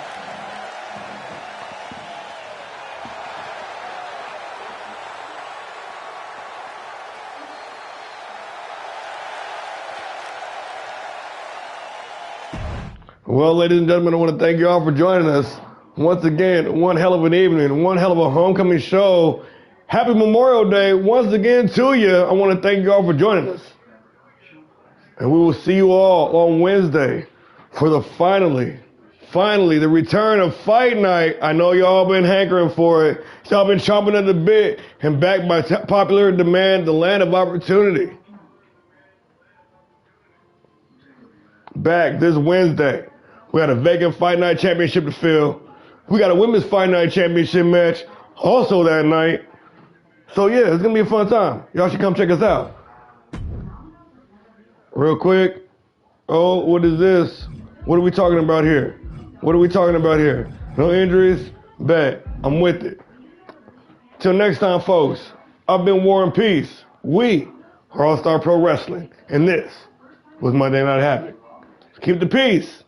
Well, ladies and gentlemen, I want to thank you all for joining us. Once again, one hell of an evening, one hell of a homecoming show. Happy Memorial Day once again to you. I want to thank you all for joining us. And we will see you all on Wednesday for the finally, the return of Fight Night. I know y'all been hankering for it. Y'all been chomping at the bit, and backed by popular demand, the land of opportunity. Back this Wednesday. We got a vacant Fight Night championship to fill. We got a women's Fight Night championship match also that night. So yeah, it's gonna be a fun time. Y'all should come check us out. Real quick. Oh, what is this? What are we talking about here? What are we talking about here? No injuries? Bet. I'm with it. Till next time, folks. I've been War and Peace. We are All-Star Pro Wrestling. And this was Monday Night Havoc. Keep the peace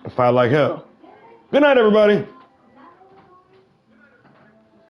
and fight like hell. Good night, everybody.